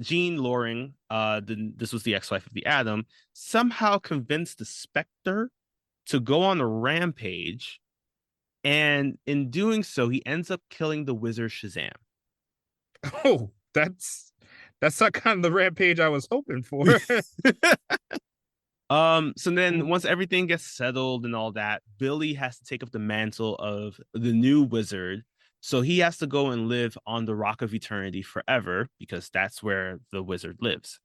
Jean Loring, this was the ex-wife of the Atom, somehow convinced the Spectre to go on a rampage, and in doing so, he ends up killing the wizard Shazam. Oh, that's not kind of the rampage I was hoping for. So then once everything gets settled and all that, Billy has to take up the mantle of the new wizard. So he has to go and live on the Rock of Eternity forever, because that's where the wizard lives.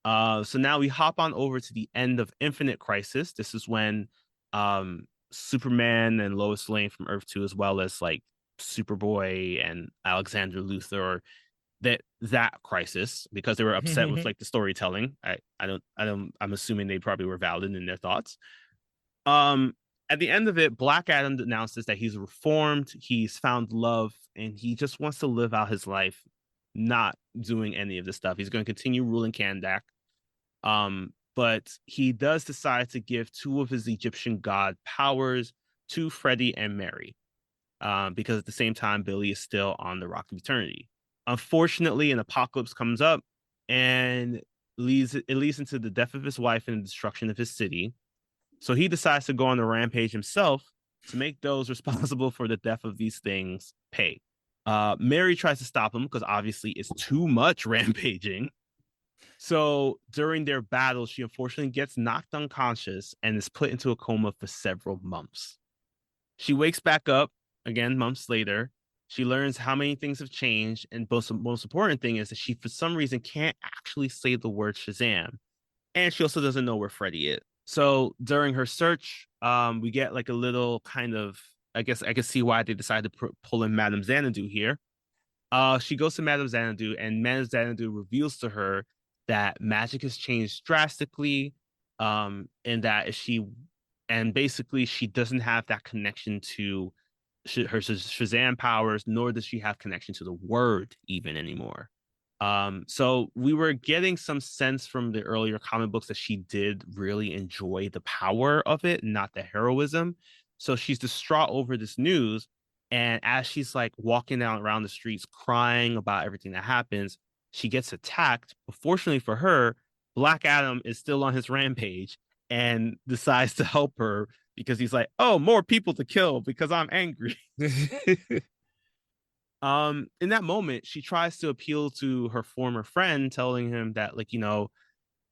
So now we hop on over to the end of Infinite Crisis. This is when Superman and Lois Lane from Earth 2, as well as like Superboy and Alexander Luthor, that crisis, because they were upset with like the storytelling. I'm assuming they probably were valid in their thoughts. At the end of it, Black Adam announces that he's reformed, he's found love, and he just wants to live out his life, not doing any of this stuff. He's going to continue ruling Kandak. But he does decide to give two of his Egyptian god powers to Freddy and Mary. Because at the same time, Billy is still on the Rock of Eternity. Unfortunately, an apocalypse comes up and leads into the death of his wife and the destruction of his city. So he decides to go on the rampage himself to make those responsible for the death of these things pay. Mary tries to stop him because obviously it's too much rampaging. So during their battle, she unfortunately gets knocked unconscious and is put into a coma for several months. She wakes back up again months later. She learns how many things have changed, and most important thing is that she, for some reason, can't actually say the word Shazam, and she also doesn't know where Freddy is. So during her search, we get like a little kind of, I guess I can see why they decided to pull in Madame Xanadu here. She goes to Madame Xanadu, and Madame Xanadu reveals to her that magic has changed drastically, and that and basically she doesn't have that connection to her Shazam powers, nor does she have connection to the word even anymore. So we were getting some sense from the earlier comic books that she did really enjoy the power of it, not the heroism. So she's distraught over this news. And as she's like walking down around the streets crying about everything that happens, she gets attacked. But fortunately for her, Black Adam is still on his rampage and decides to help her because he's like, oh, more people to kill because I'm angry. In that moment, she tries to appeal to her former friend, telling him that, like,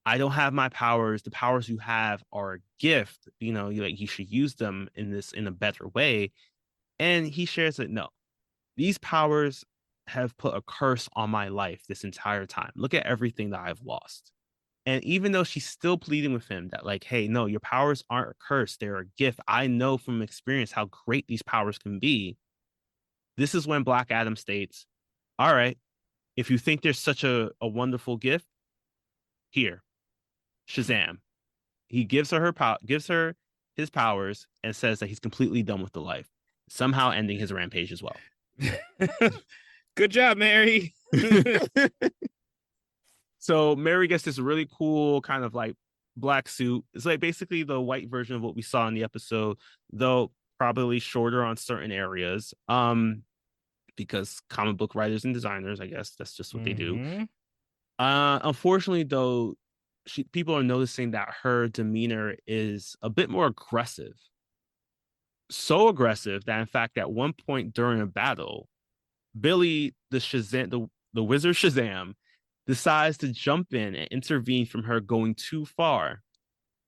I don't have my powers. The powers you have are a gift. You should use them in a better way. And he shares that no, these powers have put a curse on my life this entire time. Look at everything that I've lost. And even though she's still pleading with him that, like, hey, no, your powers aren't a curse, they're a gift. I know from experience how great these powers can be. This is when Black Adam states, all right, if you think there's such a wonderful gift, here, Shazam. He gives her his powers and says that he's completely done with the life, somehow ending his rampage as well. Good job, Mary. So Mary gets this really cool kind of like black suit. It's like basically the white version of what we saw in the episode, though probably shorter on certain areas. Because comic book writers and designers, I guess that's just what they do. Unfortunately, though, people are noticing that her demeanor is a bit more aggressive. So aggressive that, in fact, at one point during a battle, Billy, the wizard Shazam, decides to jump in and intervene from her going too far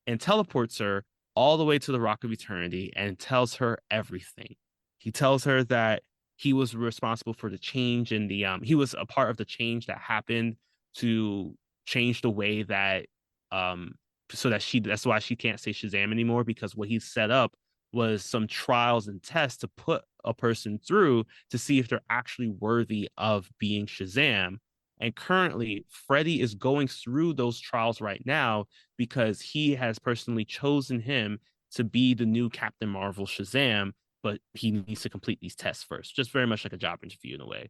and teleports her all the way to the Rock of Eternity and tells her everything. He tells her that he was responsible for the change in he was a part of the change that happened to change the way that so that that's why she can't say Shazam anymore, because what he set up was some trials and tests to put a person through to see if they're actually worthy of being Shazam. And currently, Freddy is going through those trials right now because he has personally chosen him to be the new Captain Marvel Shazam, but he needs to complete these tests first. Just very much like a job interview in a way.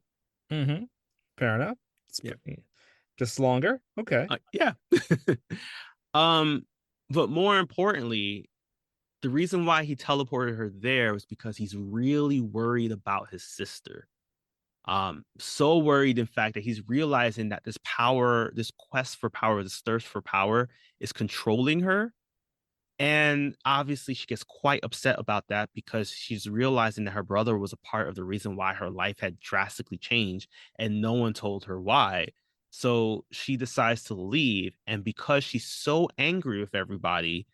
Mm-hmm. Fair enough. Yeah. Just longer. Okay. Yeah. But more importantly, the reason why he teleported her there was because he's really worried about his sister. So worried, in fact, that he's realizing that this quest for power, this thirst for power is controlling her. And obviously she gets quite upset about that because she's realizing that her brother was a part of the reason why her life had drastically changed and no one told her why. So she decides to leave. And because she's so angry with everybody,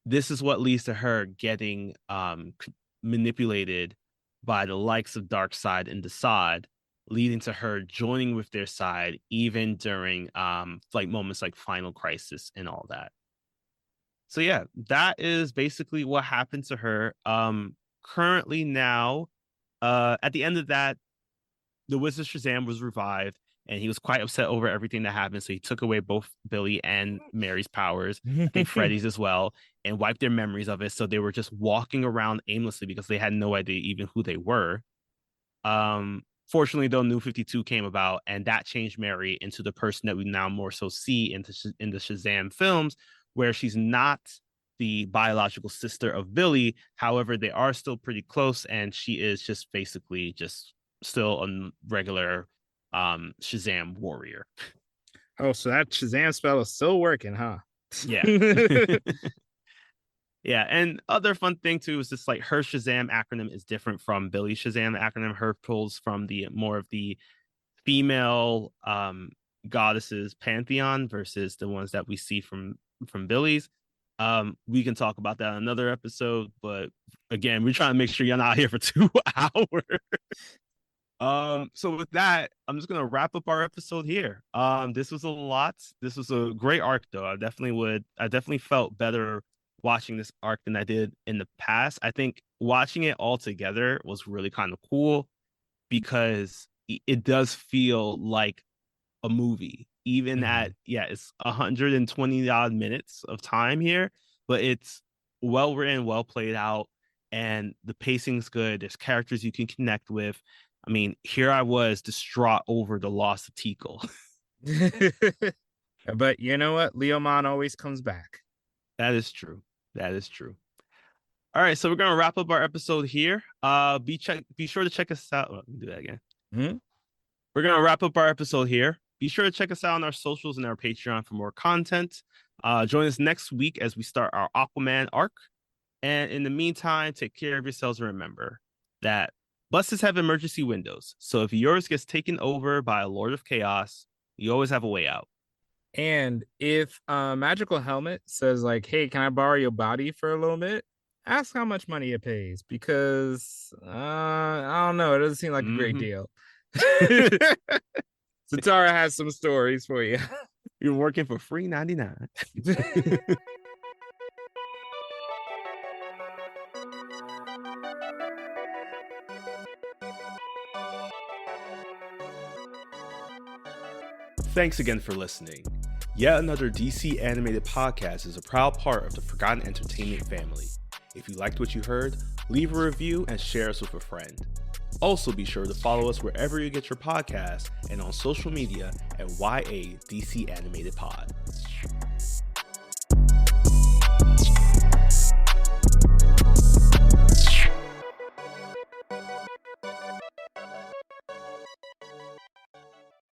this is what leads to her getting manipulated by the likes of Darkseid and Desaad, leading to her joining with their side even during like moments like Final Crisis and all that. So yeah, that is basically what happened to her. Currently now, At the end of that, the Wizard Shazam was revived, and he was quite upset over everything that happened. So he took away both Billy and Mary's powers, I think Freddy's as well, and wiped their memories of it. So they were just walking around aimlessly because they had no idea even who they were. Fortunately, though, New 52 came about, and that changed Mary into the person that we now more so see in the Shazam films, where she's not the biological sister of Billy. However, they are still pretty close, and she is just basically just still a regular Shazam warrior. Oh, so that Shazam spell is still working, huh? Yeah. Yeah, and other fun thing too is just like her Shazam acronym is different from Billy's Shazam acronym. Her pulls from the more of the female goddesses pantheon versus the ones that we see from Billy's. We can talk about that in another episode, but again, we're trying to make sure you're not here for 2 hours. So with that, I'm just gonna wrap up our episode here. This was a lot. This was a great arc, though. I definitely felt better watching this arc than I did in the past. I think watching it all together was really kind of cool because it does feel like a movie, even at it's 120 odd minutes of time here, but it's well written, well played out, and the pacing's good. There's characters you can connect with. I mean, here I was distraught over the loss of Tico. But you know what? Leomon always comes back. That is true. All right, so we're gonna wrap up our episode here. Be sure to check us out. Let me do that again. We're gonna wrap up our episode here. Be sure to check us out on our socials and our Patreon for more content. Join us next week as we start our Aquaman arc. And in the meantime, take care of yourselves and remember that buses have emergency windows. So if yours gets taken over by a Lord of Chaos, you always have a way out. And if Magical Helmet says like, hey, can I borrow your body for a little bit? Ask how much money it pays, because I don't know. It doesn't seem like a great deal. Zatanna has some stories for you. You're working for free 99. Thanks again for listening. Yet another DC animated podcast is a proud part of the Forgotten Entertainment family. If you liked what you heard, leave a review and share us with a friend. Also, be sure to follow us wherever you get your podcasts and on social media at YA DC Animated Pod.